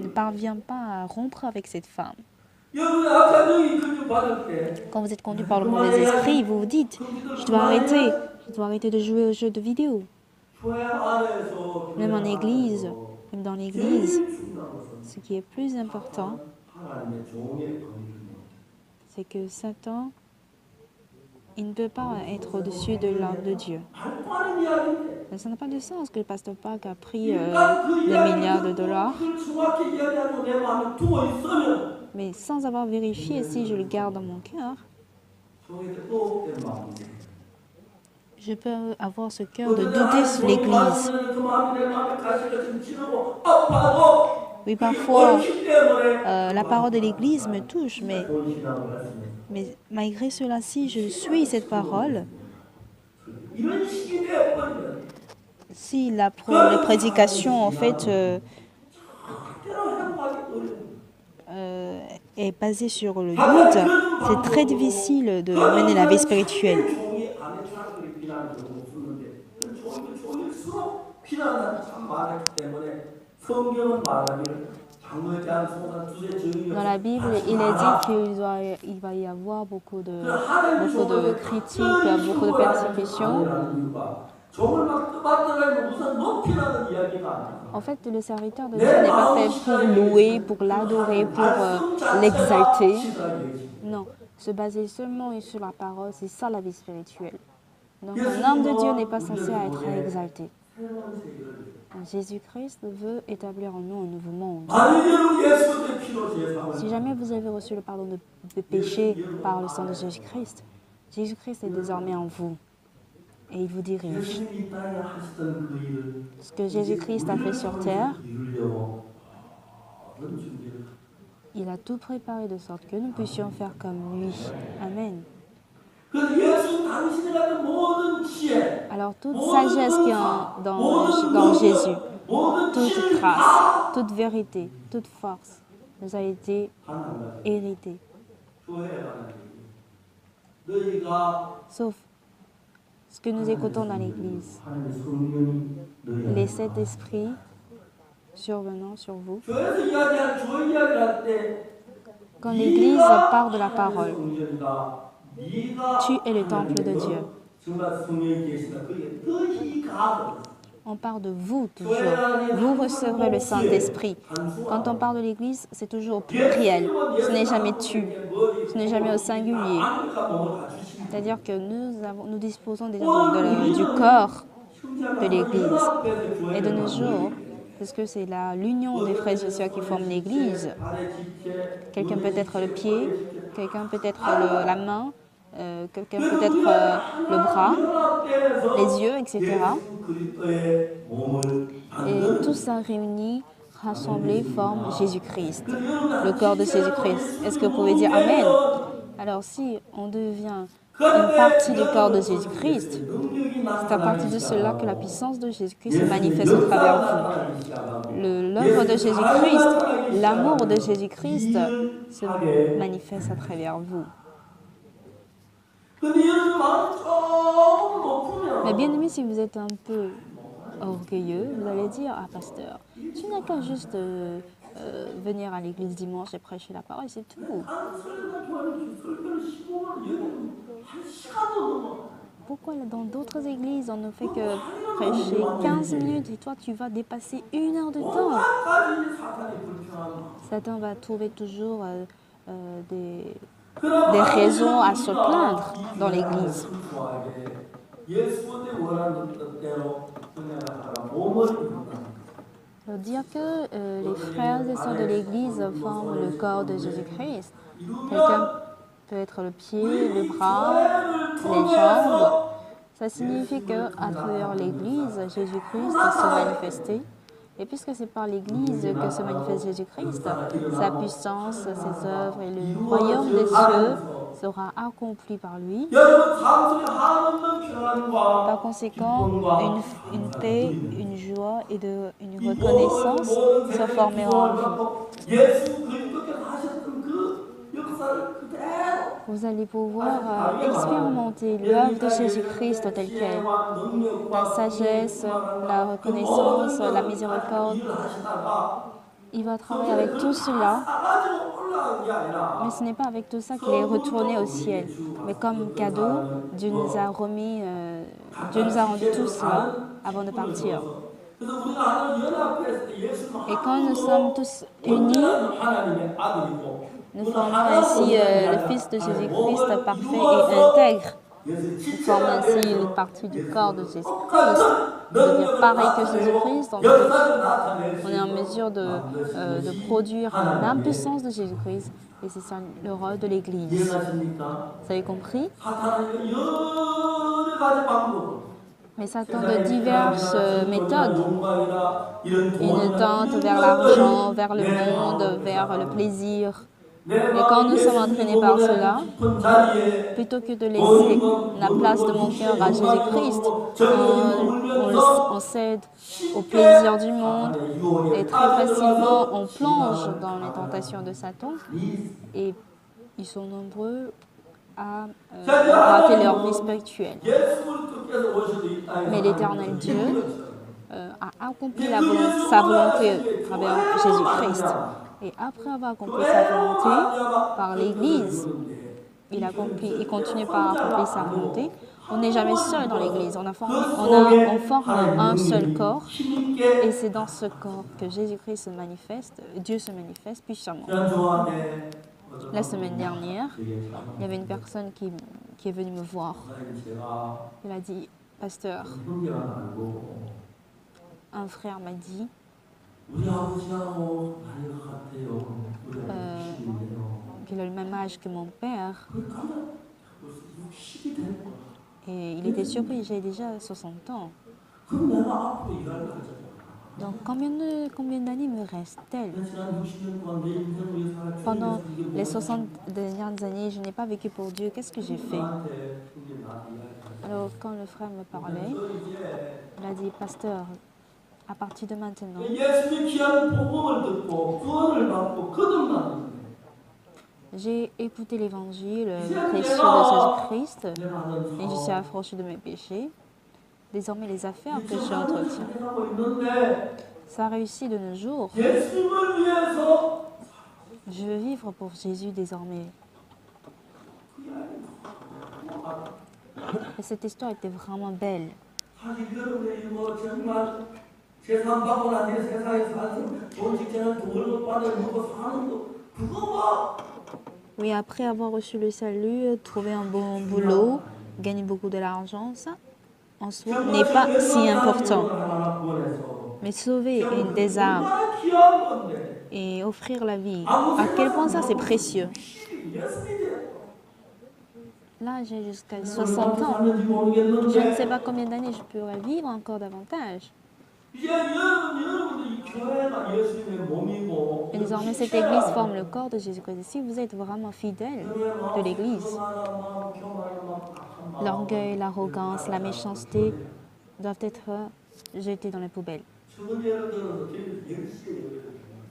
ne parvient pas à rompre avec cette femme. Quand vous êtes conduit par le mauvais esprit, vous vous dites, je dois arrêter de jouer aux jeux de vidéo. Même en église, même dans l'église, ce qui est plus important, c'est que Satan il ne peut pas être au-dessus de l'homme de Dieu. Ça n'a pas de sens que le pasteur Park a pris des milliards de dollars, mais sans avoir vérifié si je le garde dans mon cœur, je peux avoir ce cœur de douter sur l'Église. Oui, parfois, la parole de l'Église me touche, mais malgré cela, si je suis cette parole, si les prédications, en fait, est basée sur le doute, c'est très difficile de mener la vie spirituelle. Dans la Bible, il est dit qu'il va y avoir beaucoup de critiques, beaucoup de persécutions. En fait, le serviteur de Dieu n'est pas fait pour louer, pour l'adorer, pour l'exalter. Non, se baser seulement sur la parole, c'est ça la vie spirituelle. Donc un homme de Dieu n'est pas censé être exalté. Jésus-Christ veut établir en nous un nouveau monde. Si jamais vous avez reçu le pardon de péché par le sang de Jésus-Christ, Jésus-Christ est désormais en vous et il vous dirige. Ce que Jésus-Christ a fait sur terre, il a tout préparé de sorte que nous puissions faire comme lui. Amen. Alors toute sagesse qui est dans Jésus, toute grâce, toute vérité, toute force nous a été héritée. Sauf ce que nous écoutons dans l'Église, les sept esprits survenant sur vous. Quand l'Église parle de la parole, tu es le temple de Dieu. On parle de vous toujours. Vous recevrez le Saint-Esprit. Quand on parle de l'Église, c'est toujours au pluriel. Ce n'est jamais tu. Ce n'est jamais au singulier. C'est-à-dire que nous disposons déjà du corps de l'Église. Et de nos jours, parce que c'est l'union des frères et sœurs qui forment l'Église. Quelqu'un peut être le pied, quelqu'un peut être la main, quelqu'un peut être le bras, les yeux, etc. Et tout ça réuni, rassemblé, forme Jésus-Christ, le corps de Jésus-Christ. Est-ce que vous pouvez dire Amen? Alors si on devient une partie du corps de Jésus-Christ, c'est à partir de cela que la puissance de Jésus-Christ se manifeste au travers vous. L'œuvre de Jésus-Christ, l'amour de Jésus-Christ se manifeste à travers vous. Mais bien aimé, si vous êtes un peu orgueilleux, vous allez dire, ah pasteur, tu n'as qu'à juste venir à l'église dimanche et prêcher la parole, c'est tout. Pourquoi dans d'autres églises, on ne fait que prêcher 15 minutes et toi, tu vas dépasser 1 heure de temps? Satan va trouver toujours des raisons à se plaindre dans l'église. Ça veut dire que les frères et sœurs de l'église forment le corps de Jésus-Christ. Quelqu'un peut être le pied, le bras, les jambes. Ça signifie qu'à travers l'église, Jésus-Christ se manifester. Et puisque c'est par l'Église que se manifeste Jésus-Christ, sa puissance, ses œuvres et le royaume des cieux sera accompli par lui. Par conséquent, une paix, une joie et une reconnaissance se formeront en vous. Vous allez pouvoir expérimenter l'œuvre de Jésus-Christ telle qu'elle. La sagesse, la reconnaissance, la miséricorde. Il va travailler avec tout cela. Mais ce n'est pas avec tout ça qu'il est retourné au ciel. Mais comme cadeau, Dieu nous a remis, Dieu nous a rendu tout cela avant de partir. Et quand nous sommes tous unis, nous formons ainsi le Fils de Jésus-Christ parfait et intègre. Ils forment ainsi une partie du corps de Jésus-Christ. On devient pareil que Jésus-Christ, on est en mesure de produire la même puissance de Jésus-Christ. Et c'est ça le rôle de l'Église. Vous avez compris? Mais Satan de diverses méthodes. Il tente vers l'argent, vers le monde, vers le plaisir. Mais quand nous sommes entraînés par cela, plutôt que de laisser la place de mon cœur à Jésus-Christ, on cède au plaisir du monde et très facilement on plonge dans les tentations de Satan et ils sont nombreux à rater leur vie spirituelle. Mais l'Éternel Dieu a accompli sa volonté à travers Jésus-Christ. Et après avoir accompli sa volonté par l'Église, il continue par accomplir sa volonté. On n'est jamais seul dans l'Église. On forme un seul corps. Et c'est dans ce corps que Jésus-Christ se manifeste, Dieu se manifeste puissamment. La semaine dernière, il y avait une personne qui est venue me voir. Elle a dit, pasteur, un frère m'a dit qu'il a le même âge que mon père. Et il était surpris, j'ai déjà 60 ans. Donc combien d'années me reste-t-il? Pendant les 60 dernières années, je n'ai pas vécu pour Dieu. Qu'est-ce que j'ai fait? Alors quand le frère me parlait, il a dit, pasteur, à partir de maintenant, j'ai écouté l'évangile précieux de Jésus-Christ et je suis affranchi de mes péchés. Désormais, les affaires que j'entretiens, ça réussit de nos jours. Je veux vivre pour Jésus désormais. Et cette histoire était vraiment belle. Oui, après avoir reçu le salut, trouver un bon boulot, gagner beaucoup de l'argent, ça, en soi, n'est pas si important. Mais sauver des âmes et offrir la vie, à quel point ça c'est précieux. Là, j'ai jusqu'à 60 ans. Je ne sais pas combien d'années je pourrais vivre encore davantage. Et désormais, cette Église forme le corps de Jésus-Christ. Si vous êtes vraiment fidèle de l'Église, l'orgueil, l'arrogance, la méchanceté doivent être jetés dans les poubelles.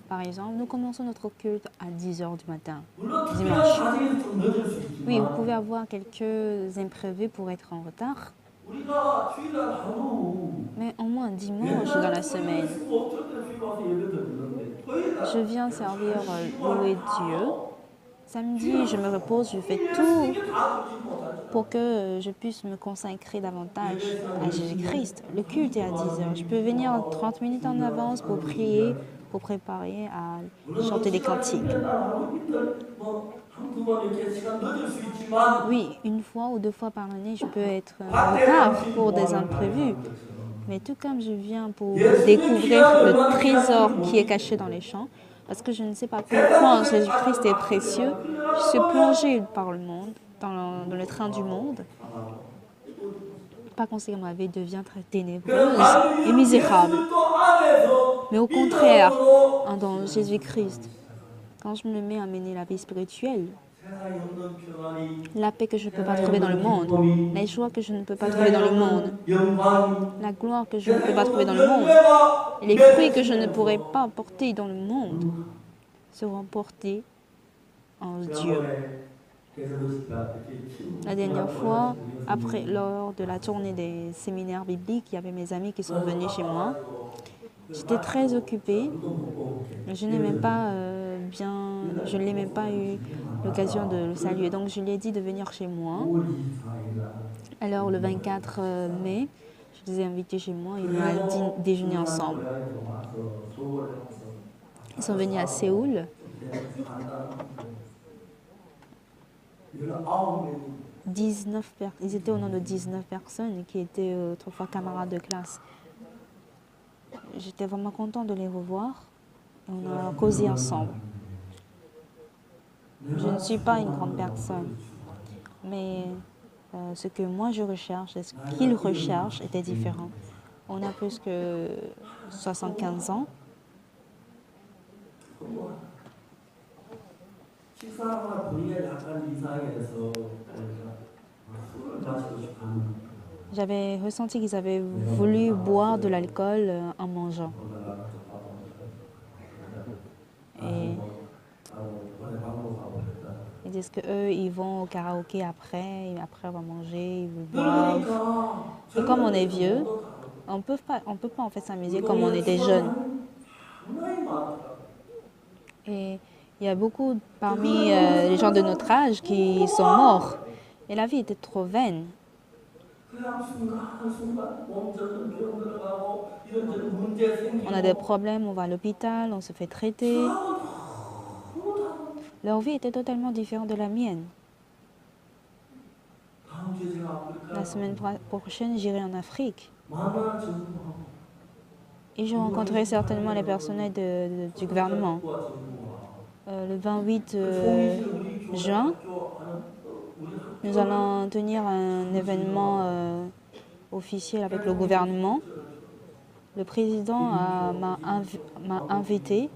Par exemple, nous commençons notre culte à 10 h du matin, dimanche. Oui, vous pouvez avoir quelques imprévus pour être en retard, mais au moins dimanche dans la semaine, je viens servir, louer Dieu. Samedi, je me repose, je fais tout pour que je puisse me consacrer davantage à Jésus-Christ. Le culte est à 10 h. Je peux venir 30 minutes en avance pour prier, pour préparer à chanter des cantiques. Oui, une fois ou deux fois par année, je peux être en retard pour des imprévus. Mais tout comme je viens pour découvrir le trésor qui est caché dans les champs, parce que je ne sais pas pourquoi Jésus-Christ est précieux, je suis plongée par le monde, dans le train du monde. Par conséquent, ma vie devient très ténébreuse et misérable. Mais au contraire, dans Jésus-Christ, quand je me mets à mener la vie spirituelle, la paix que je ne peux pas trouver dans le monde, la joie que je ne peux pas trouver dans le monde, la gloire que je ne peux pas trouver dans le monde, et les fruits que je ne pourrai pas porter dans le monde seront portés en Dieu. La dernière fois, lors de la tournée des séminaires bibliques, il y avait mes amis qui sont venus chez moi. J'étais très occupée. Je n'ai même pas eu l'occasion de le saluer. Donc je lui ai dit de venir chez moi. Alors le 24 mai, je les ai invités chez moi et on a déjeuné ensemble. Ils sont venus à Séoul. ils étaient au nombre de 19 personnes qui étaient autrefois camarades de classe. J'étais vraiment contente de les revoir. On a causé ensemble. Je ne suis pas une grande personne, mais ce que moi je recherche et ce qu'ils recherchent était différent. On a plus que 75 ans. J'avais ressenti qu'ils avaient voulu boire de l'alcool en mangeant. Et ils disent qu'eux, ils vont au karaoké après, et après on va manger, ils boivent. Et comme on est vieux, on ne peut pas en fait s'amuser comme on était jeunes. Et il y a beaucoup parmi les gens de notre âge qui sont morts. Et la vie était trop vaine. On a des problèmes, on va à l'hôpital, on se fait traiter. Leur vie était totalement différente de la mienne. La semaine prochaine, j'irai en Afrique. Et je rencontrerai certainement les personnels du gouvernement. Le 28 juin, nous allons tenir un événement officiel avec le gouvernement. Le président m'a invité.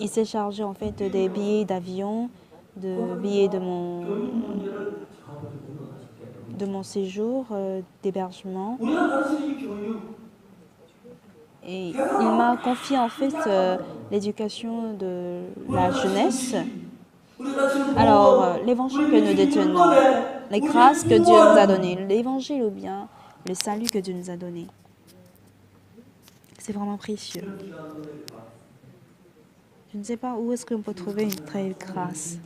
Il s'est chargé en fait des billets d'avion, de billets de mon séjour, d'hébergement. Et il m'a confié en fait l'éducation de la jeunesse. Alors, l'évangile que nous détenons, les grâces que Dieu nous a données, l'évangile ou bien le salut que Dieu nous a donné, c'est vraiment précieux. Je ne sais pas où est-ce qu'on peut trouver une telle grâce.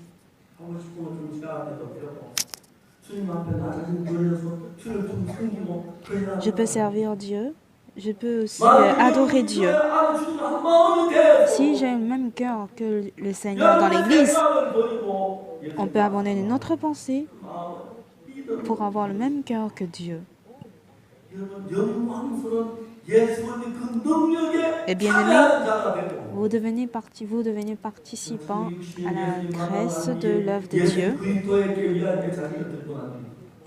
Je peux servir Dieu, je peux aussi adorer Dieu. Si j'ai le même cœur que le Seigneur dans l'Église, on peut abandonner notre pensée pour avoir le même cœur que Dieu. Et bien aimé, vous devenez participant à la grâce de l'œuvre de Dieu.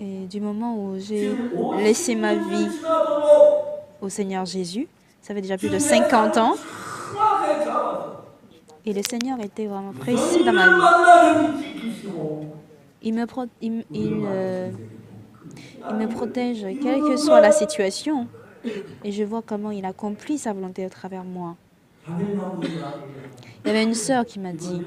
Et du moment où j'ai laissé ma vie au Seigneur Jésus, ça fait déjà plus de 50 ans, et le Seigneur était vraiment précieux dans ma vie. Il me protège quelle que soit la situation, et je vois comment il accomplit sa volonté à travers moi. Il y avait une sœur qui m'a dit,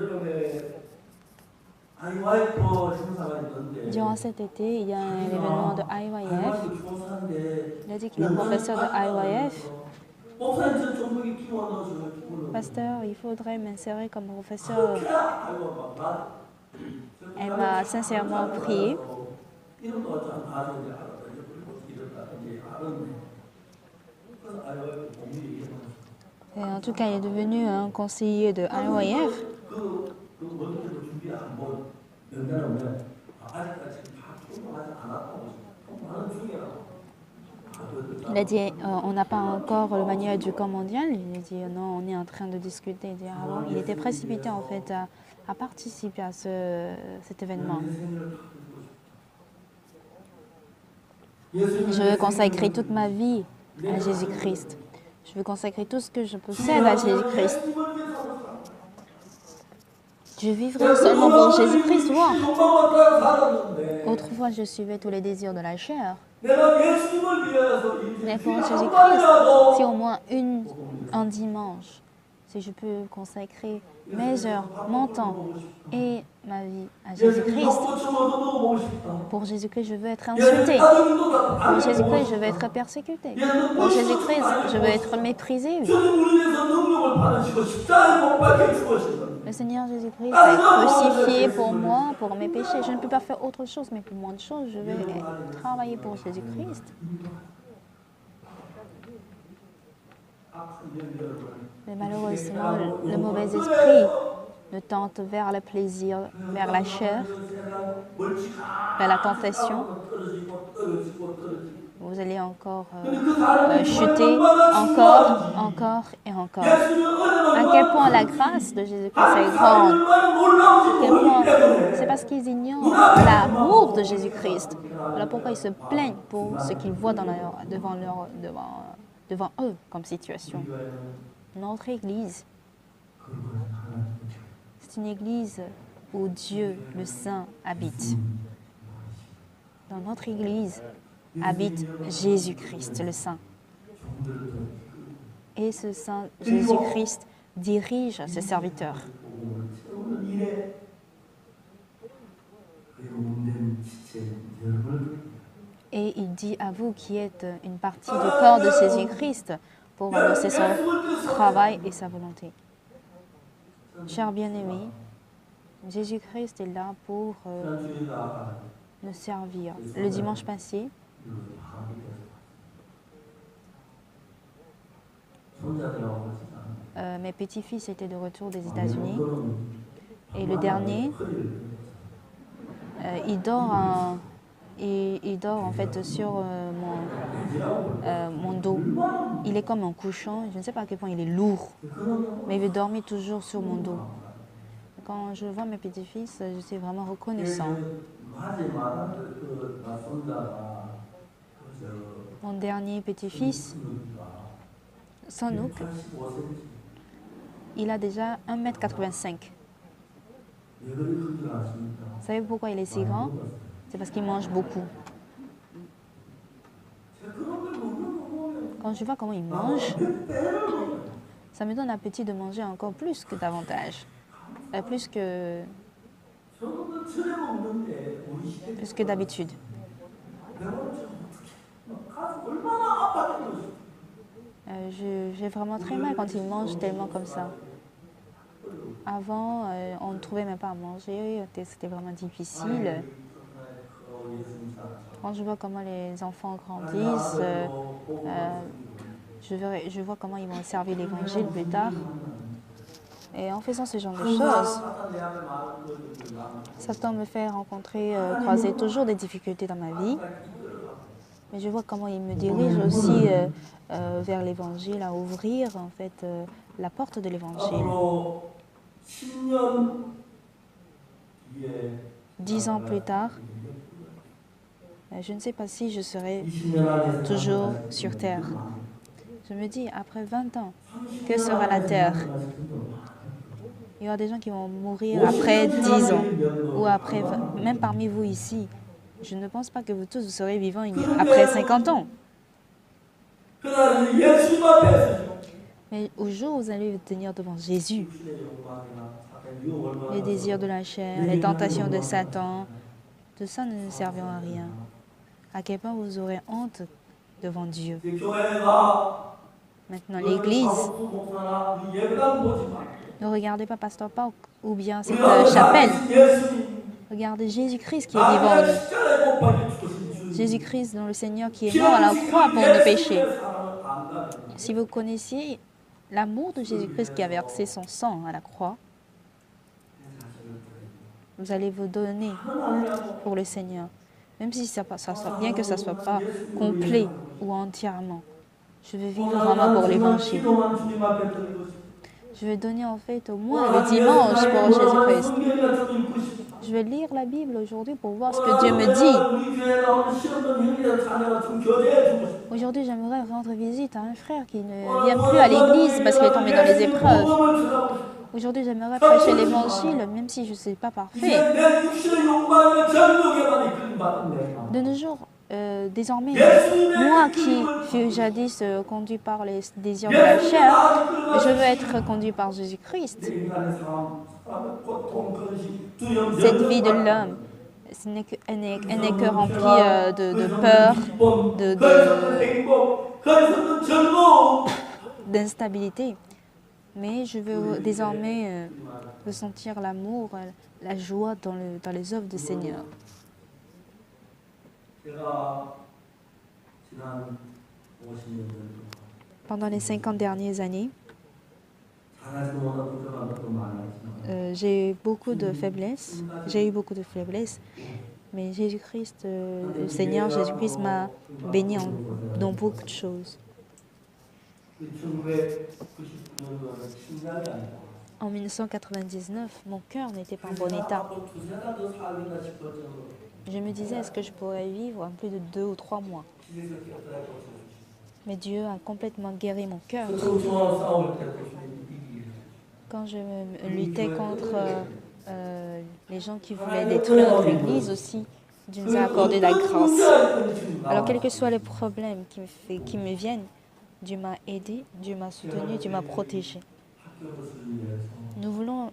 durant cet été, il y a un événement de IYF. Il a dit qu'il est professeur de IYF. Pasteur, il faudrait m'insérer comme professeur. Elle m'a sincèrement prié. Et en tout cas, il est devenu un conseiller de IYF. Il a dit, on n'a pas encore le manuel du camp mondial. Il a dit, non, on est en train de discuter. Il, dit, ah bon. Il était précipité en fait à participer à cet événement. Je veux consacrer toute ma vie à Jésus-Christ. Je veux consacrer tout ce que je possède à Jésus-Christ. Je vivrai seulement pour Jésus-Christ. Autrefois, je suivais tous les désirs de la chair. Mais pour Jésus-Christ, si au moins un dimanche, si je peux consacrer mes heures, mon temps et ma vie à Jésus-Christ, pour Jésus-Christ, je veux être insulté. Pour Jésus-Christ, je veux être persécuté. Pour Jésus-Christ, je veux être méprisé. Le Seigneur Jésus-Christ a été crucifié pour moi, pour mes péchés. Je ne peux pas faire autre chose, mais pour moins de choses, je vais travailler pour Jésus-Christ. Mais malheureusement, le mauvais esprit ne tente vers le plaisir, vers la chair, vers la tentation, vous allez encore chuter encore et encore. À quel point la grâce de Jésus-Christ est grande. À quel point c'est parce qu'ils ignorent l'amour de Jésus-Christ. Voilà pourquoi ils se plaignent pour ce qu'ils voient devant eux comme situation. Notre Église, c'est une Église où Dieu, le Saint, habite. Dans notre Église habite Jésus-Christ, le Saint. Et ce Saint Jésus-Christ dirige ses serviteurs. Et il dit à vous qui êtes une partie du corps de Jésus-Christ pour annoncer son travail et sa volonté. Chers bien-aimés, Jésus-Christ est là pour nous servir. Le dimanche passé, mes petits-fils étaient de retour des États-Unis et le dernier, il dort en fait sur mon dos. Il est comme un couchon, je ne sais pas à quel point il est lourd, mais il veut dormir toujours sur mon dos. Quand je vois mes petits-fils, je suis vraiment reconnaissant. Mon dernier petit-fils, Sanouk, il a déjà 1,85 m. Vous savez pourquoi il est si grand? C'est parce qu'il mange beaucoup. Quand je vois comment il mange, ça me donne appétit de manger encore plus que davantage. Plus que d'habitude. J'ai vraiment très mal quand il mange tellement comme ça. Avant, on ne trouvait même pas à manger, c'était vraiment difficile. Quand je vois comment les enfants grandissent, je vois comment ils vont servir l'Évangile plus tard. Et en faisant ce genre de choses, Satan me fait croiser toujours des difficultés dans ma vie. Mais je vois comment il me dirige aussi vers l'Évangile, à ouvrir en fait la porte de l'Évangile. 10 ans plus tard, je ne sais pas si je serai toujours sur Terre. Je me dis, après 20 ans, que sera la Terre? Il y aura des gens qui vont mourir après 10 ans, ou après, même parmi vous ici. Je ne pense pas que vous tous vous serez vivants après 50 ans. Mais au jour où vous allez tenir devant Jésus, les désirs de la chair, les tentations de Satan, tout ça ne nous serviront à rien. À quel point vous aurez honte devant Dieu. Maintenant, l'Église, ne regardez pas Pasteur Park ou bien cette chapelle. Regardez Jésus-Christ qui est vivant en nous. Jésus-Christ, dans le Seigneur, qui est mort à la croix pour nos péchés. Si vous connaissiez l'amour de Jésus-Christ qui a versé son sang à la croix, vous allez vous donner pour le Seigneur. Même si bien que ça ne soit pas complet ou entièrement. Je veux vivre vraiment pour l'Évangile. Je vais donner en fait au moins le dimanche pour Jésus-Christ. Je vais lire la Bible aujourd'hui pour voir ce que Dieu me dit. Aujourd'hui, j'aimerais rendre visite à un frère qui ne vient plus à l'église parce qu'il est tombé dans les épreuves. Aujourd'hui, j'aimerais prêcher l'Évangile, même si je ne suis pas parfait. De nos jours, désormais, moi qui fus jadis conduit par les désirs de la chair, je veux être conduit par Jésus-Christ. Cette vie de l'homme, elle n'est que remplie de peur, d'instabilité. Mais je veux désormais ressentir l'amour, la joie dans les œuvres du Seigneur. Pendant les 50 dernières années, j'ai eu beaucoup de faiblesses. Mais Jésus-Christ, le Seigneur Jésus-Christ m'a béni dans beaucoup de choses. En 1999, mon cœur n'était pas en bon état. Je me disais, est-ce que je pourrais vivre en plus de 2 ou 3 mois? Mais Dieu a complètement guéri mon cœur. Quand je luttais contre les gens qui voulaient détruire notre Église aussi, Dieu nous a accordé la grâce. Alors, quels que soient les problèmes qui me viennent, Dieu m'a aidé, Dieu m'a soutenu, Dieu m'a protégé. Nous voulons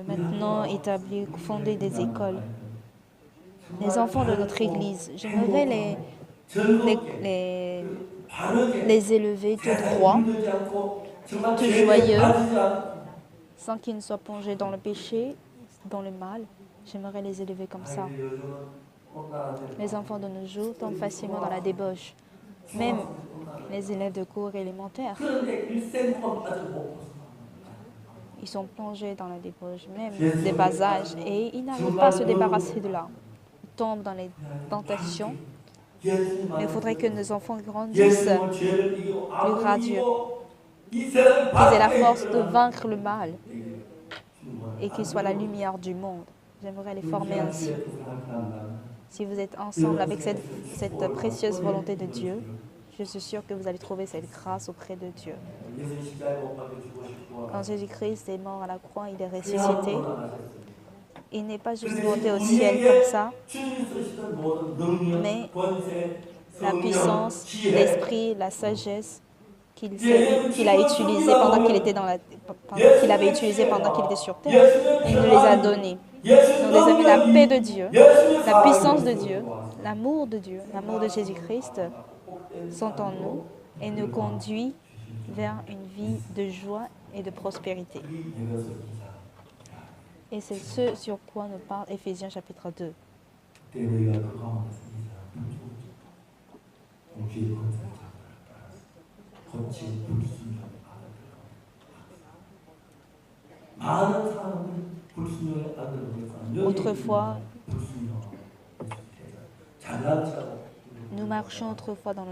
maintenant fonder des écoles. Les enfants de notre Église, j'aimerais les élever tout droit, tout joyeux, sans qu'ils ne soient plongés dans le péché, dans le mal. J'aimerais les élever comme ça. Les enfants de nos jours tombent facilement dans la débauche. Même les élèves de cours élémentaires, ils sont plongés dans la débauche, même des bas âges, et ils n'arrivent pas à se débarrasser de là. Ils tombent dans les tentations. Mais il faudrait que nos enfants grandissent plus radieux, qu'ils aient la force de vaincre le mal et qu'ils soient la lumière du monde. J'aimerais les former ainsi. Si vous êtes ensemble avec cette précieuse volonté de Dieu, je suis sûre que vous allez trouver cette grâce auprès de Dieu. Quand Jésus-Christ est mort à la croix, il est ressuscité. Il n'est pas juste monté au ciel comme ça, mais la puissance, l'esprit, la sagesse qu'il a utilisée pendant qu'il était qu'il avait utilisé pendant qu'il était sur terre, il nous les a donnés. Nous les avons la paix de Dieu, la puissance de Dieu, l'amour de Dieu, l'amour de Jésus-Christ sont en nous et nous conduit vers une vie de joie et de prospérité. Et c'est ce sur quoi nous parle Éphésiens chapitre 2. Autrefois, nous marchions autrefois selon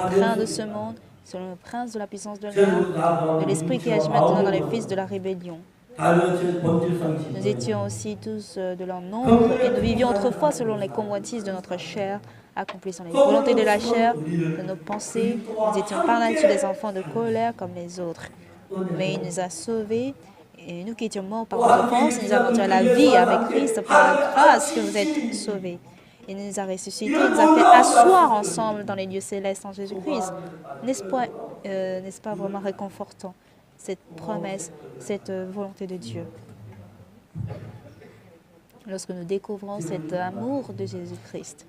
les trains de ce monde, selon le prince de la puissance de l'air, de l'esprit qui agit maintenant dans les fils de la rébellion. Nous étions aussi tous de leur nombre et nous vivions autrefois selon les convoitises de notre chair, accomplissant les volontés de la chair, de nos pensées. Nous étions par nature des enfants de colère comme les autres. Mais il nous a sauvés et nous qui étions morts par nos offenses, nous avons eu la vie avec Christ par la grâce que vous êtes sauvés. Il nous a ressuscités, il nous a fait asseoir ensemble dans les lieux célestes en Jésus-Christ. N'est-ce pas vraiment réconfortant, cette promesse, cette volonté de Dieu? Lorsque nous découvrons cet amour de Jésus-Christ,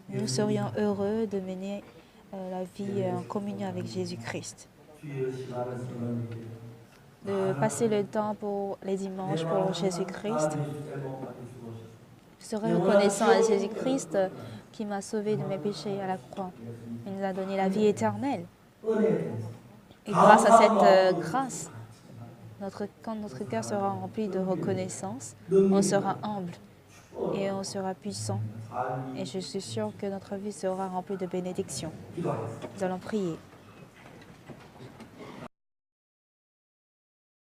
nous serions heureux de mener la vie en communion avec Jésus-Christ. De passer le temps pour les dimanches pour Jésus-Christ. Je serai reconnaissant à Jésus-Christ qui m'a sauvé de mes péchés à la croix. Il nous a donné la vie éternelle. Et grâce à cette grâce, quand notre cœur sera rempli de reconnaissance, on sera humble et on sera puissant. Et je suis sûre que notre vie sera remplie de bénédictions. Nous allons prier.